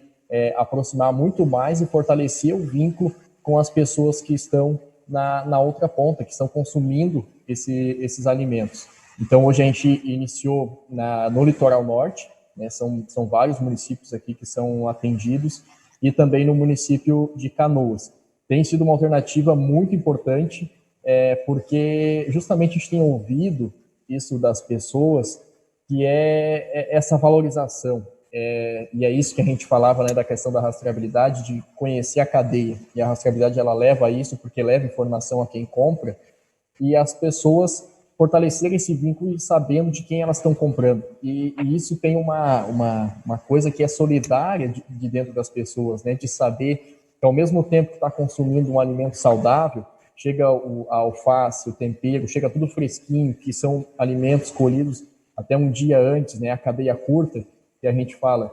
aproximar muito mais e fortalecer o vínculo com as pessoas que estão na outra ponta, que estão consumindo esses alimentos. Então, hoje a gente iniciou no Litoral Norte, né, são vários municípios aqui que são atendidos, e também no município de Canoas. Tem sido uma alternativa muito importante, porque justamente a gente tem ouvido isso das pessoas, que é essa valorização. E é isso que a gente falava, né, da questão da rastreabilidade, de conhecer a cadeia. E a rastreabilidade ela leva a isso, porque leva informação a quem compra, e as pessoas fortalecerem esse vínculo sabendo de quem elas estão comprando. E isso tem uma coisa que é solidária de dentro das pessoas, né, de saber que ao mesmo tempo que está consumindo um alimento saudável, chega a alface, o tempero, chega tudo fresquinho, que são alimentos colhidos até um dia antes, né, a cadeia curta, que a gente fala,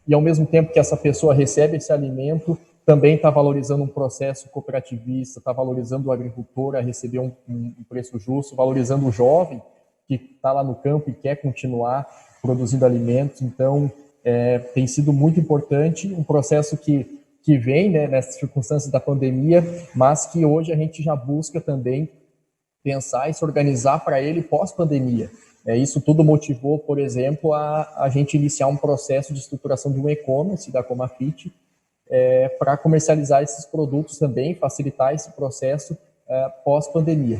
e ao mesmo tempo que essa pessoa recebe esse alimento, também está valorizando um processo cooperativista, está valorizando o agricultor a receber um preço justo, valorizando o jovem que está lá no campo e quer continuar produzindo alimentos. Então, tem sido muito importante, um processo que vem, né, nessas circunstâncias da pandemia, mas que hoje a gente já busca também pensar e se organizar para ele pós-pandemia. Isso tudo motivou, por exemplo, a gente iniciar um processo de estruturação de um e-commerce da Comafit para comercializar esses produtos também, facilitar esse processo pós-pandemia.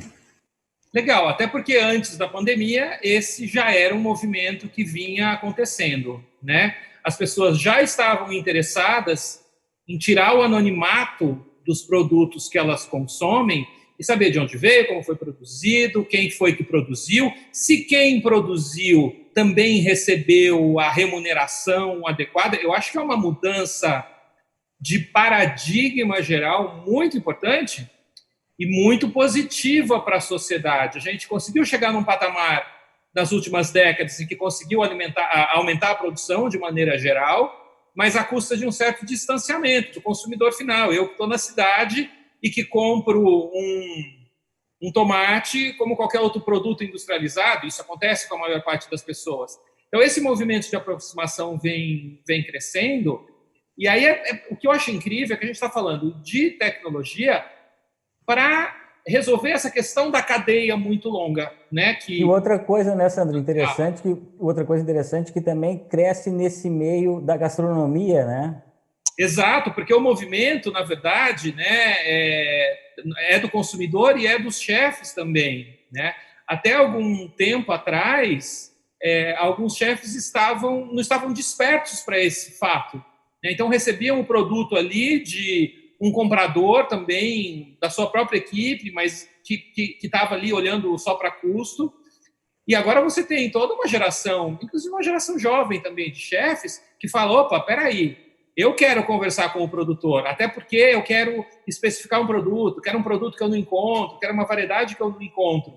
Legal, até porque antes da pandemia, esse já era um movimento que vinha acontecendo, né? As pessoas já estavam interessadas em tirar o anonimato dos produtos que elas consomem e saber de onde veio, como foi produzido, quem foi que produziu, se quem produziu também recebeu a remuneração adequada. Eu acho que é uma mudança de paradigma geral muito importante e muito positiva para a sociedade. A gente conseguiu chegar num patamar nas últimas décadas em que conseguiu aumentar a produção de maneira geral, mas à custa de um certo distanciamento do consumidor final. Eu que estou na cidade e que compro um tomate como qualquer outro produto industrializado, isso acontece com a maior parte das pessoas. Então, esse movimento de aproximação vem crescendo, e aí o que eu acho incrível é que a gente está falando de tecnologia para resolver essa questão da cadeia muito longa, né? E outra coisa, né, Sandro, outra coisa interessante que também cresce nesse meio da gastronomia, né? Exato, porque o movimento, na verdade, né, é do consumidor e é dos chefes também, né? Até algum tempo atrás, alguns chefes não estavam despertos para esse fato, né? Então, recebiam o produto ali de um comprador também, da sua própria equipe, mas que estava ali olhando só para custo. E agora você tem toda uma geração, inclusive uma geração jovem também de chefes, que fala, opa, peraí, eu quero conversar com o produtor, até porque eu quero especificar um produto, quero um produto que eu não encontro, quero uma variedade que eu não encontro.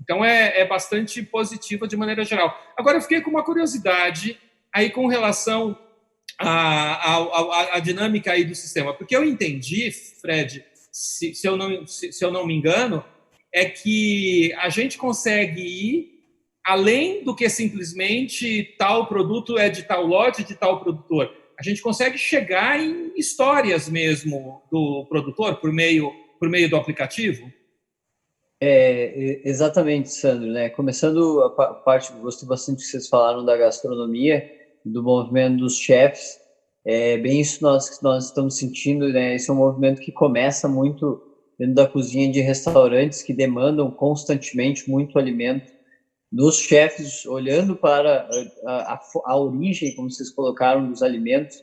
Então, é bastante positiva de maneira geral. Agora, eu fiquei com uma curiosidade aí com relação à dinâmica aí do sistema, porque eu entendi, Fred, se eu não me engano, é que a gente consegue ir além do que simplesmente tal produto é de tal lote, de tal produtor. A gente consegue chegar em histórias mesmo do produtor por meio do aplicativo? Exatamente, Sandro, né? Começando a parte, gostei bastante que vocês falaram da gastronomia, do movimento dos chefs. É bem isso que nós estamos sentindo, né? Esse é um movimento que começa muito dentro da cozinha de restaurantes que demandam constantemente muito alimento, dos chefes olhando para a origem, como vocês colocaram, dos alimentos,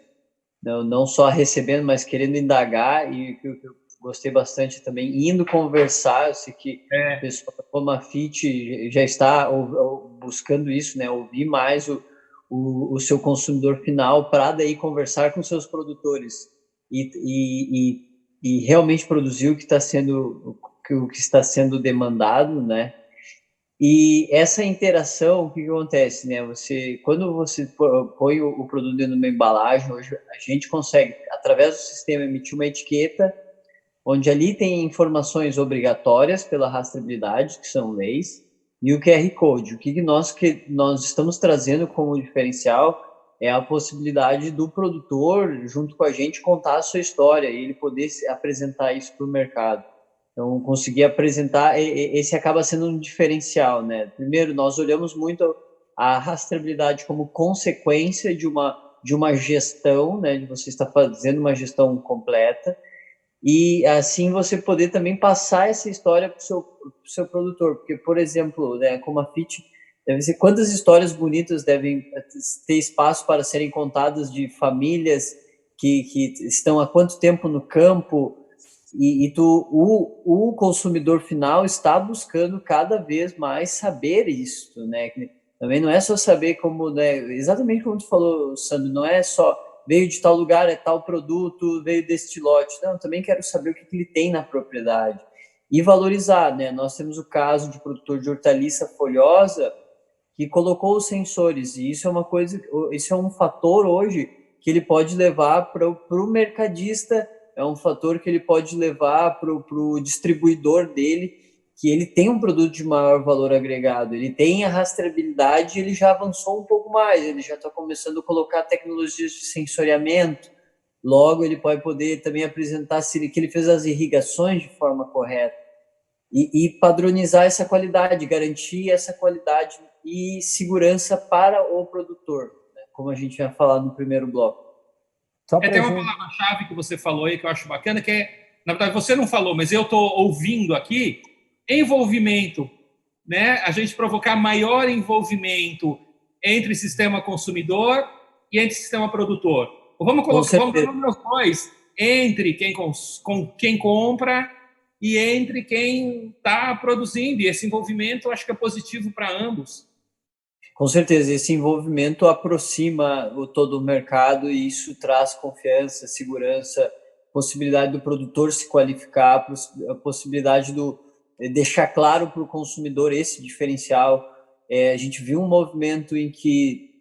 não só recebendo, mas querendo indagar, e eu gostei bastante também, indo conversar. Eu sei que o pessoal como a FIT já está buscando isso, né? Ouvir mais o seu consumidor final para daí conversar com seus produtores e realmente produzir o que está sendo demandado, né? E essa interação, o que acontece, né? Quando você põe o produto dentro de uma embalagem, hoje a gente consegue, através do sistema, emitir uma etiqueta, onde ali tem informações obrigatórias pela rastreabilidade, que são leis, e o QR Code. O que nós estamos trazendo como diferencial é a possibilidade do produtor, junto com a gente, contar a sua história e ele poder apresentar isso para o mercado. Então, conseguir apresentar, esse acaba sendo um diferencial, né? Primeiro, nós olhamos muito a rastreabilidade como consequência de uma gestão, né? De você estar fazendo uma gestão completa, e assim você poder também passar essa história para o seu produtor. Porque, por exemplo, né, como a FIT, deve ser quantas histórias bonitas devem ter espaço para serem contadas de famílias que estão há quanto tempo no campo, e o consumidor final está buscando cada vez mais saber isso, né? Também não é só saber como, né, exatamente como tu falou, Sandro, não é só veio de tal lugar, é tal produto, veio deste lote. Não, eu também quero saber o que ele tem na propriedade. E valorizar, né? Nós temos o caso de produtor de hortaliça folhosa que colocou os sensores, e isso é um fator hoje que ele pode levar para o mercadista, é um fator que ele pode levar para o distribuidor dele, que ele tem um produto de maior valor agregado, ele tem a rastreabilidade, ele já avançou um pouco mais, ele já está começando a colocar tecnologias de sensoriamento, logo ele pode poder também apresentar que ele fez as irrigações de forma correta, e padronizar essa qualidade, garantir essa qualidade e segurança para o produtor, né? Como a gente tinha falado no primeiro bloco. Tem uma palavra-chave que você falou aí que eu acho bacana, que na verdade você não falou, mas eu estou ouvindo aqui, envolvimento, né? A gente provocar maior envolvimento entre sistema consumidor e entre sistema produtor. Vamos colocar os dois, entre quem compra e entre quem está produzindo, e esse envolvimento eu acho que é positivo para ambos. Com certeza, esse envolvimento aproxima todo o mercado e isso traz confiança, segurança, possibilidade do produtor se qualificar, a possibilidade deixar claro para o consumidor esse diferencial. A gente viu um movimento em que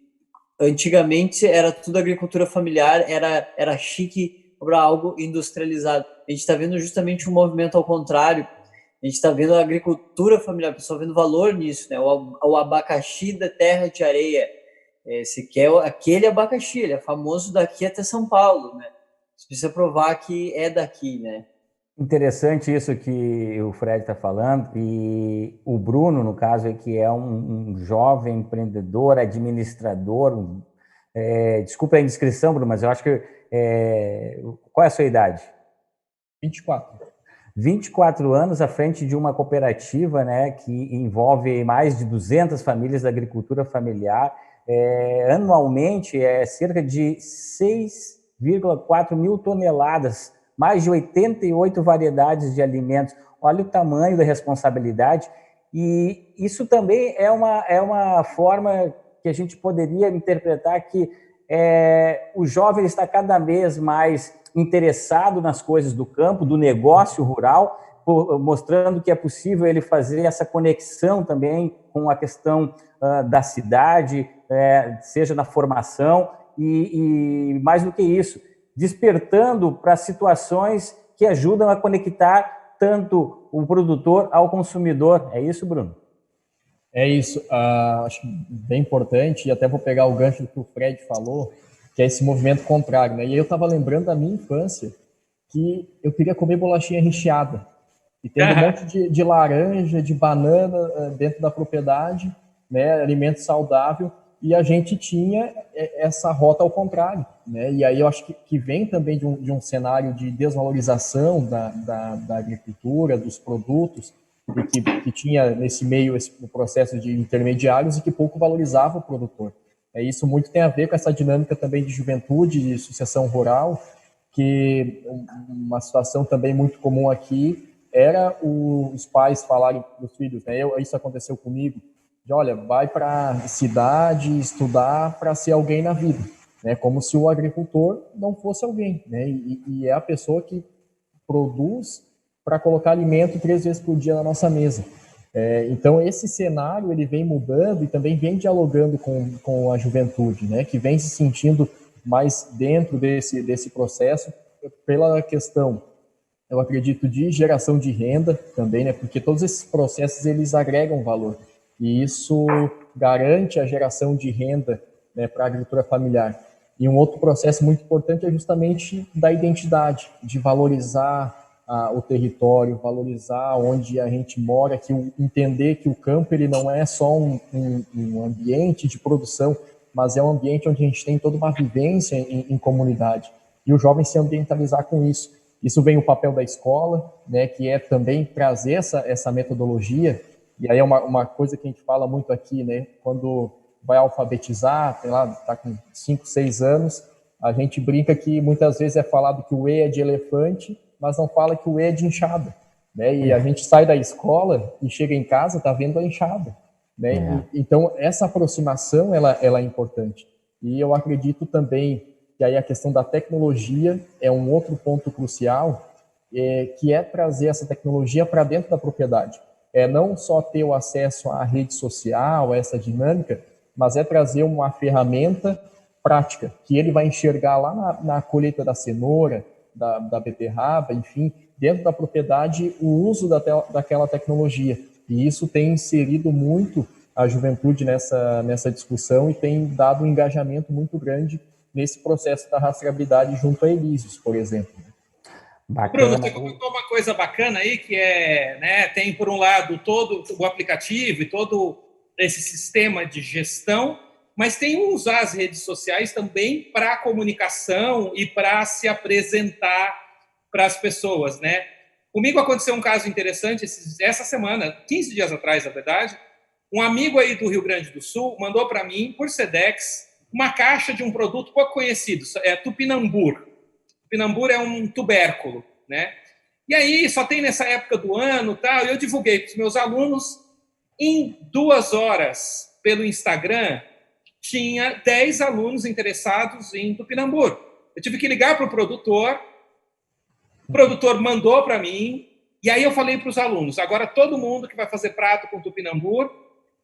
antigamente era tudo agricultura familiar, era chique para algo industrializado. A gente está vendo justamente um movimento ao contrário. A gente está vendo a agricultura familiar, o pessoal vendo valor nisso, né? O abacaxi da terra de areia. Você quer aquele abacaxi, ele é famoso daqui até São Paulo, né? Você precisa provar que é daqui, né? Interessante isso que o Fred está falando, e o Bruno, no caso, que é um jovem empreendedor, administrador. Desculpa a indiscrição, Bruno, mas eu acho que... qual é a sua idade? 24. 24 anos à frente de uma cooperativa, né, que envolve mais de 200 famílias da agricultura familiar. Anualmente, cerca de 6,4 mil toneladas, mais de 88 variedades de alimentos. Olha o tamanho da responsabilidade. E isso também é uma forma que a gente poderia interpretar que o jovem está cada vez mais interessado nas coisas do campo, do negócio rural, mostrando que é possível ele fazer essa conexão também com a questão da cidade, seja na formação e mais do que isso, despertando para situações que ajudam a conectar tanto o produtor ao consumidor. É isso, Bruno? É isso. Acho bem importante, e até vou pegar o gancho do que o Fred falou, que é esse movimento contrário, né? E aí eu estava lembrando da minha infância que eu queria comer bolachinha recheada. E tendo um monte de laranja, de banana dentro da propriedade, né? Alimento saudável, e a gente tinha essa rota ao contrário, né? E aí eu acho que vem também de um cenário de desvalorização da agricultura, dos produtos, e que tinha nesse meio esse processo de intermediários e que pouco valorizava o produtor. Isso muito tem a ver com essa dinâmica também de juventude, de sucessão rural, que uma situação também muito comum aqui era os pais falarem para os filhos, né? Isso aconteceu comigo, de olha, vai para a cidade estudar para ser alguém na vida, né? Como se o agricultor não fosse alguém, né? E é a pessoa que produz para colocar alimento 3 vezes por dia na nossa mesa. Então, esse cenário ele vem mudando e também vem dialogando com a juventude, né, que vem se sentindo mais dentro desse processo pela questão, eu acredito, de geração de renda também, né, porque todos esses processos eles agregam valor e isso garante a geração de renda, né, para a agricultura familiar. E um outro processo muito importante é justamente da identidade, de valorizar o território, valorizar onde a gente mora, entender que o campo ele não é só um ambiente de produção, mas é um ambiente onde a gente tem toda uma vivência em comunidade. E o jovem se ambientalizar com isso. Isso vem o papel da escola, né, que é também trazer essa metodologia, e aí é uma coisa que a gente fala muito aqui, né, quando vai alfabetizar, sei lá, está com 5, 6 anos, a gente brinca que muitas vezes é falado que o E é de elefante, mas não fala que o E é de enxada, né? E a gente sai da escola e chega em casa, tá vendo a enxada, né? Então, essa aproximação, ela é importante. E eu acredito também que aí a questão da tecnologia é um outro ponto crucial, que é trazer essa tecnologia para dentro da propriedade. Não só ter o acesso à rede social, essa dinâmica, mas é trazer uma ferramenta prática, que ele vai enxergar lá na colheita da cenoura, da beterraba, enfim, dentro da propriedade, o uso daquela tecnologia. E isso tem inserido muito a juventude nessa discussão e tem dado um engajamento muito grande nesse processo da rastreabilidade junto a Elísios, por exemplo. Bacana. Bruno, você comentou uma coisa bacana aí, que né, tem, por um lado, todo o aplicativo e todo esse sistema de gestão, mas tem usar as redes sociais também para a comunicação e para se apresentar para as pessoas, né? Comigo aconteceu um caso interessante essa semana, 15 dias atrás, na verdade. Um amigo aí do Rio Grande do Sul mandou para mim, por Sedex, uma caixa de um produto pouco conhecido, tupinambur. Tupinambur é um tubérculo, né? E aí, só tem nessa época do ano, tal, e eu divulguei para os meus alunos. Em 2 horas, pelo Instagram, tinha 10 alunos interessados em tupinambur. Eu tive que ligar para o produtor mandou para mim, e aí eu falei para os alunos, agora todo mundo que vai fazer prato com tupinambur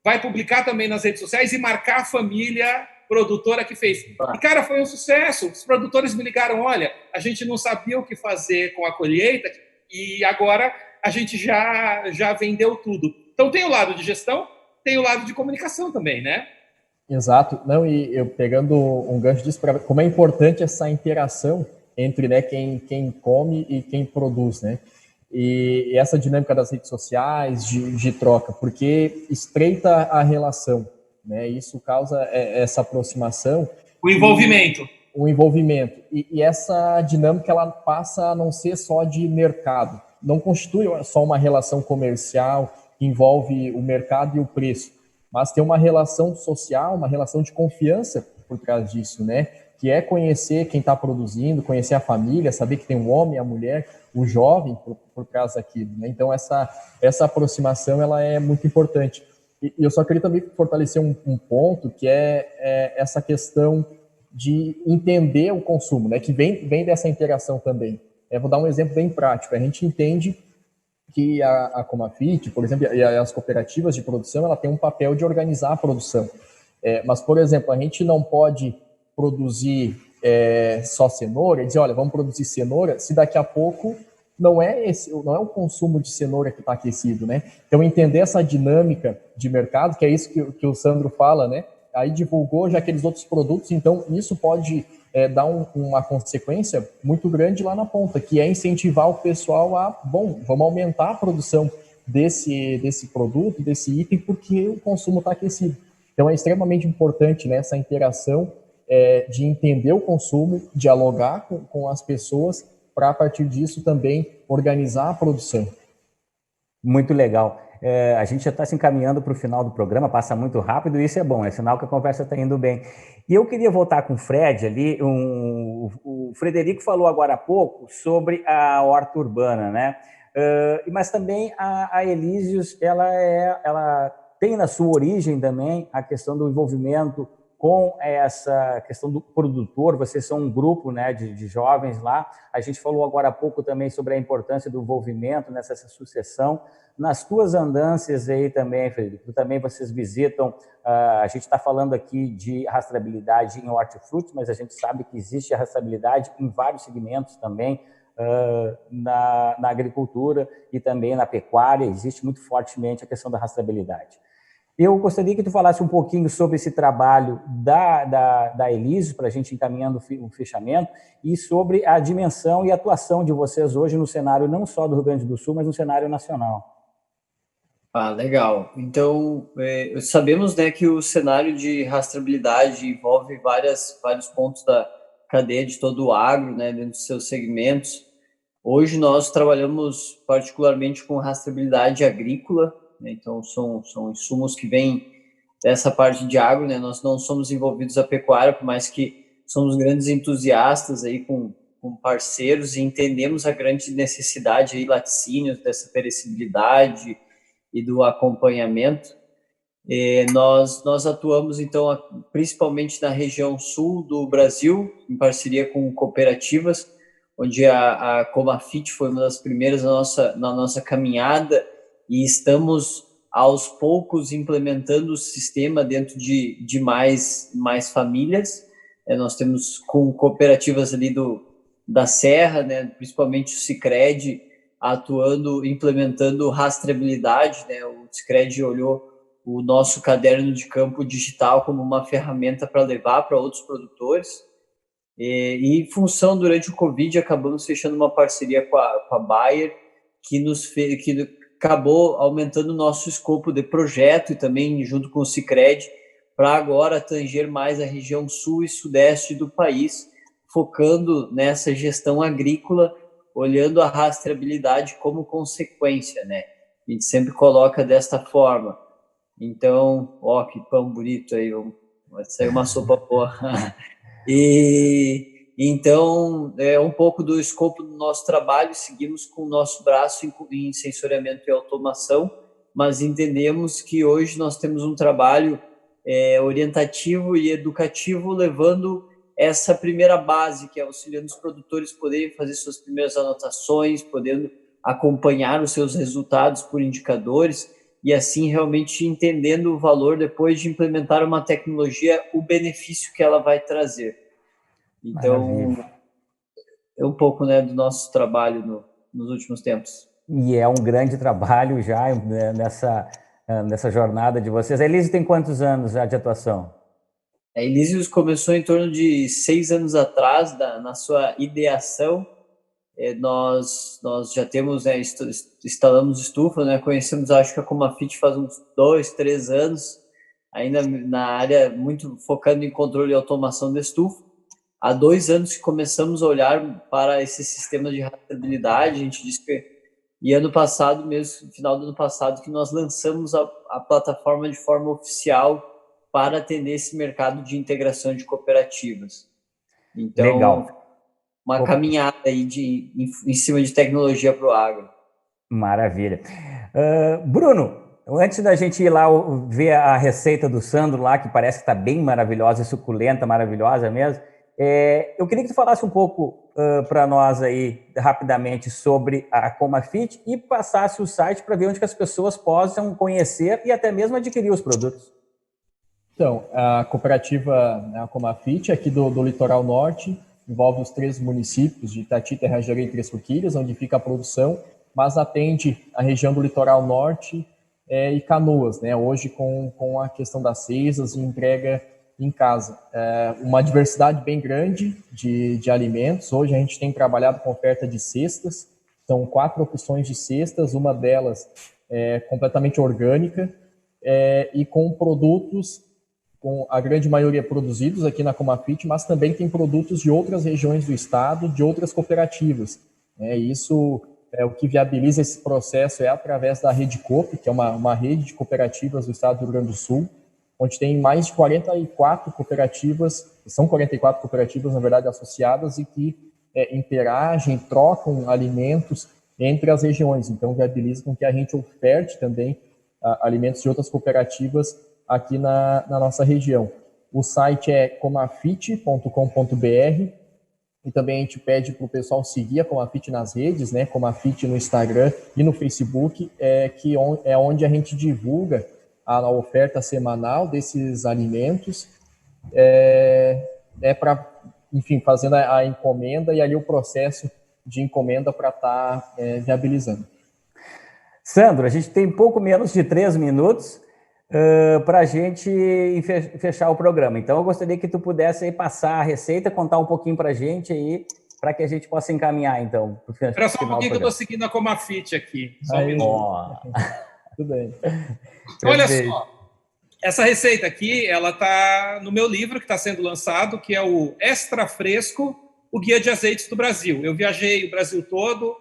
vai publicar também nas redes sociais e marcar a família produtora que fez. E, cara, foi um sucesso. Os produtores me ligaram, olha, a gente não sabia o que fazer com a colheita e agora a gente já vendeu tudo. Então, tem o lado de gestão, tem o lado de comunicação também, né? Exato. Não, e eu pegando um gancho disso, como é importante essa interação entre, né, quem come e quem produz, né? E essa dinâmica das redes sociais, de troca, porque estreita a relação, né? Isso causa essa aproximação. O envolvimento. O envolvimento. E essa dinâmica, ela passa a não ser só de mercado, não constitui só uma relação comercial que envolve o mercado e o preço, mas tem uma relação social, uma relação de confiança por trás disso, né? Que é conhecer quem está produzindo, conhecer a família, saber que tem um homem, a mulher, o jovem por trás daquilo, né? Então, essa aproximação, ela é muito importante. E eu só queria também fortalecer um ponto, que é essa questão de entender o consumo, né? Que vem dessa interação também. Vou dar um exemplo bem prático. A gente entende que a Comafit, por exemplo, e as cooperativas de produção, ela tem um papel de organizar a produção. Mas, por exemplo, a gente não pode produzir só cenoura e dizer, olha, vamos produzir cenoura, se daqui a pouco não é o consumo de cenoura que está aquecido, né? Então, entender essa dinâmica de mercado, que é isso que o Sandro fala, né? Aí divulgou já aqueles outros produtos, então isso pode dar uma consequência muito grande lá na ponta, que é incentivar o pessoal vamos aumentar a produção desse produto, desse item, porque o consumo está aquecido. Então é extremamente importante, né, essa interação de entender o consumo, dialogar com as pessoas, para a partir disso também organizar a produção. Muito legal. A gente já está se encaminhando para o final do programa, passa muito rápido e isso é bom, é sinal que a conversa está indo bem. E eu queria voltar com o Fred ali, o Frederico falou agora há pouco sobre a horta urbana, né? Mas também a Elísios, ela tem na sua origem também a questão do envolvimento com essa questão do produtor. Vocês são um grupo, né, de jovens lá. A gente falou agora há pouco também sobre a importância do envolvimento nessa sucessão. Nas tuas andanças aí também, Frederico, também vocês visitam, a gente está falando aqui de rastreabilidade em hortifruti, mas a gente sabe que existe a rastreabilidade em vários segmentos também, na agricultura e também na pecuária, existe muito fortemente a questão da rastreabilidade. Eu gostaria que tu falasse um pouquinho sobre esse trabalho da Elísios, para a gente encaminhando o fechamento, e sobre a dimensão e atuação de vocês hoje no cenário não só do Rio Grande do Sul, mas no cenário nacional. Legal. Então, sabemos, né, que o cenário de rastreabilidade envolve vários pontos da cadeia de todo o agro, né, dentro dos seus segmentos. Hoje nós trabalhamos particularmente com rastreabilidade agrícola, né, então são insumos que vêm dessa parte de agro, né, nós não somos envolvidos a pecuária, por mais que somos grandes entusiastas aí com parceiros e entendemos a grande necessidade aí, laticínios, dessa perecibilidade e do acompanhamento. Nós atuamos, então, principalmente na região sul do Brasil, em parceria com cooperativas, onde a Comafit foi uma das primeiras na nossa caminhada, e estamos, aos poucos, implementando o sistema dentro de mais famílias. Nós temos com cooperativas ali da Serra, né, principalmente o Sicredi, atuando, implementando rastreabilidade, né? O Sicredi olhou o nosso caderno de campo digital como uma ferramenta para levar para outros produtores. E em função, durante o Covid, acabamos fechando uma parceria com a Bayer, que acabou aumentando o nosso escopo de projeto, e também junto com o Sicredi, para agora tanger mais a região sul e sudeste do país, focando nessa gestão agrícola, olhando a rastreabilidade como consequência, né? A gente sempre coloca desta forma. Então, que pão bonito aí, vai sair uma sopa boa. E então, um pouco do escopo do nosso trabalho, seguimos com o nosso braço em sensoriamento e automação, mas entendemos que hoje nós temos um trabalho orientativo e educativo, levando essa primeira base, que é auxiliando os produtores poderem fazer suas primeiras anotações, podendo acompanhar os seus resultados por indicadores, e assim realmente entendendo o valor depois de implementar uma tecnologia, o benefício que ela vai trazer. Então, maravilha. É um pouco, né, do nosso trabalho nos últimos tempos. E é um grande trabalho já, né, nessa jornada de vocês. A Elísios tem quantos anos já de atuação? A Elísios começou em torno de 6 anos atrás, na sua ideação. Nós já temos, né, instalamos estufa, né, conhecemos, acho que a Comafit faz uns 2, 3 anos, ainda na área muito focando em controle e automação da estufa. Há 2 anos que começamos a olhar para esse sistema de rastreabilidade. A gente diz que E ano passado, mesmo no final do ano passado, que nós lançamos a plataforma de forma oficial para atender esse mercado de integração de cooperativas. Então, legal. Uma caminhada aí em cima de tecnologia para o agro. Maravilha. Bruno, antes da gente ir lá ver a receita do Sandro lá, que parece que está bem maravilhosa, suculenta, maravilhosa mesmo, eu queria que tu falasse um pouco para nós aí, rapidamente, sobre a Comafit e passasse o site para ver onde que as pessoas possam conhecer e até mesmo adquirir os produtos. Então, a cooperativa, a Comafit, aqui do Litoral Norte, envolve os 3 municípios de Itati, Terrajaria e Três Coquilhas, onde fica a produção, mas atende a região do Litoral Norte e Canoas, né? Hoje com a questão das cestas e entrega em casa. Uma diversidade bem grande de alimentos. Hoje a gente tem trabalhado com oferta de cestas, são 4 opções de cestas, uma delas é completamente orgânica e com produtos, com a grande maioria produzidos aqui na Comafit, mas também tem produtos de outras regiões do estado, de outras cooperativas. Isso o que viabiliza esse processo através da Rede Coop, que é uma rede de cooperativas do estado do Rio Grande do Sul, onde tem mais de 44 cooperativas, são 44 cooperativas, na verdade, associadas e que interagem, trocam alimentos entre as regiões. Então, viabiliza com que a gente oferte também alimentos de outras cooperativas aqui na nossa região. O site é comafit.com.br e também a gente pede para o pessoal seguir a Comafit nas redes, né? Comafit no Instagram e no Facebook, que é onde a gente divulga a oferta semanal desses alimentos, para, enfim, fazendo a encomenda e ali o processo de encomenda para estar viabilizando. Sandro, a gente tem pouco menos de 3 minutos para a gente fechar o programa. Então, eu gostaria que tu pudesse aí passar a receita, contar um pouquinho para a gente aí, para que a gente possa encaminhar, então. Espera só um pouquinho que eu estou seguindo a Comafit aqui. Só um minuto. Tudo bem. Olha só, essa receita aqui, ela está no meu livro que está sendo lançado, que é o Extra Fresco, o Guia de Azeites do Brasil. Eu viajei o Brasil todo,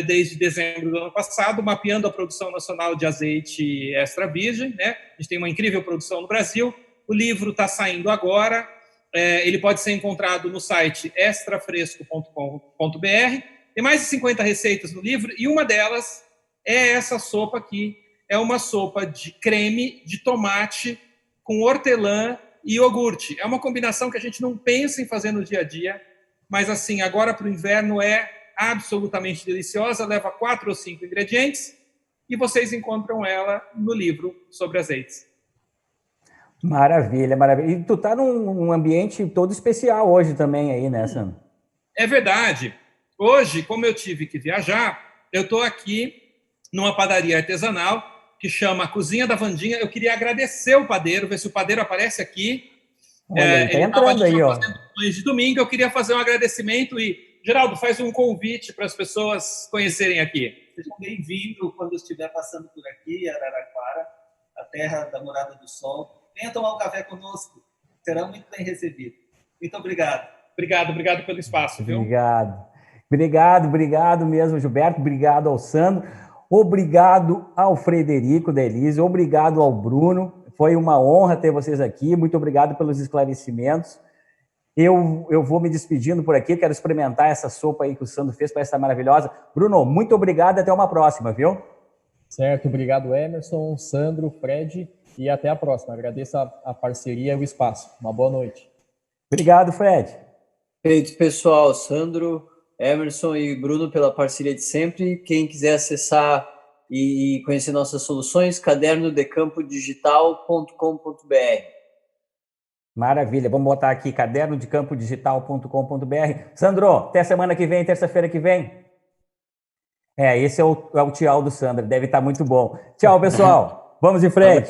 desde dezembro do ano passado, mapeando a produção nacional de azeite extra virgem, né? A gente tem uma incrível produção no Brasil. O livro está saindo agora. Ele pode ser encontrado no site extrafresco.com.br. Tem mais de 50 receitas no livro e uma delas é essa sopa aqui. É uma sopa de creme de tomate com hortelã e iogurte. É uma combinação que a gente não pensa em fazer no dia a dia, mas assim, agora para o inverno é absolutamente deliciosa, leva 4 ou 5 ingredientes e vocês encontram ela no livro sobre azeites. Maravilha, maravilha. E tu tá num ambiente todo especial hoje também aí, né, Sandro? É verdade. Hoje, como eu tive que viajar, eu estou aqui numa padaria artesanal que chama Cozinha da Vandinha. Eu queria agradecer o padeiro, ver se o padeiro aparece aqui. Olha, ele estava fazendo pães de domingo. Eu queria fazer um agradecimento e Geraldo, faz um convite para as pessoas conhecerem aqui. Seja bem-vindo quando estiver passando por aqui, Araraquara, a terra da Morada do Sol. Venha tomar um café conosco, será muito bem recebido. Muito obrigado. Obrigado pelo espaço, viu? Obrigado mesmo, Gilberto. Obrigado ao Sandro. Obrigado ao Frederico da Elise. Obrigado ao Bruno. Foi uma honra ter vocês aqui. Muito obrigado pelos esclarecimentos. Eu vou me despedindo por aqui, quero experimentar essa sopa aí que o Sandro fez, parece estar maravilhosa. Bruno, muito obrigado e até uma próxima, viu? Certo, obrigado Emerson, Sandro, Fred e até a próxima. Agradeço a parceria e o espaço. Uma boa noite. Obrigado, Fred. Feito, pessoal. Sandro, Emerson e Bruno pela parceria de sempre. Quem quiser acessar e conhecer nossas soluções, cadernodecampodigital.com.br. Maravilha, vamos botar aqui cadernodecampodigital.com.br. Sandro, até semana que vem, terça-feira que vem. Esse é o tchau do Sandro, deve estar muito bom. Tchau, pessoal. Vamos em frente.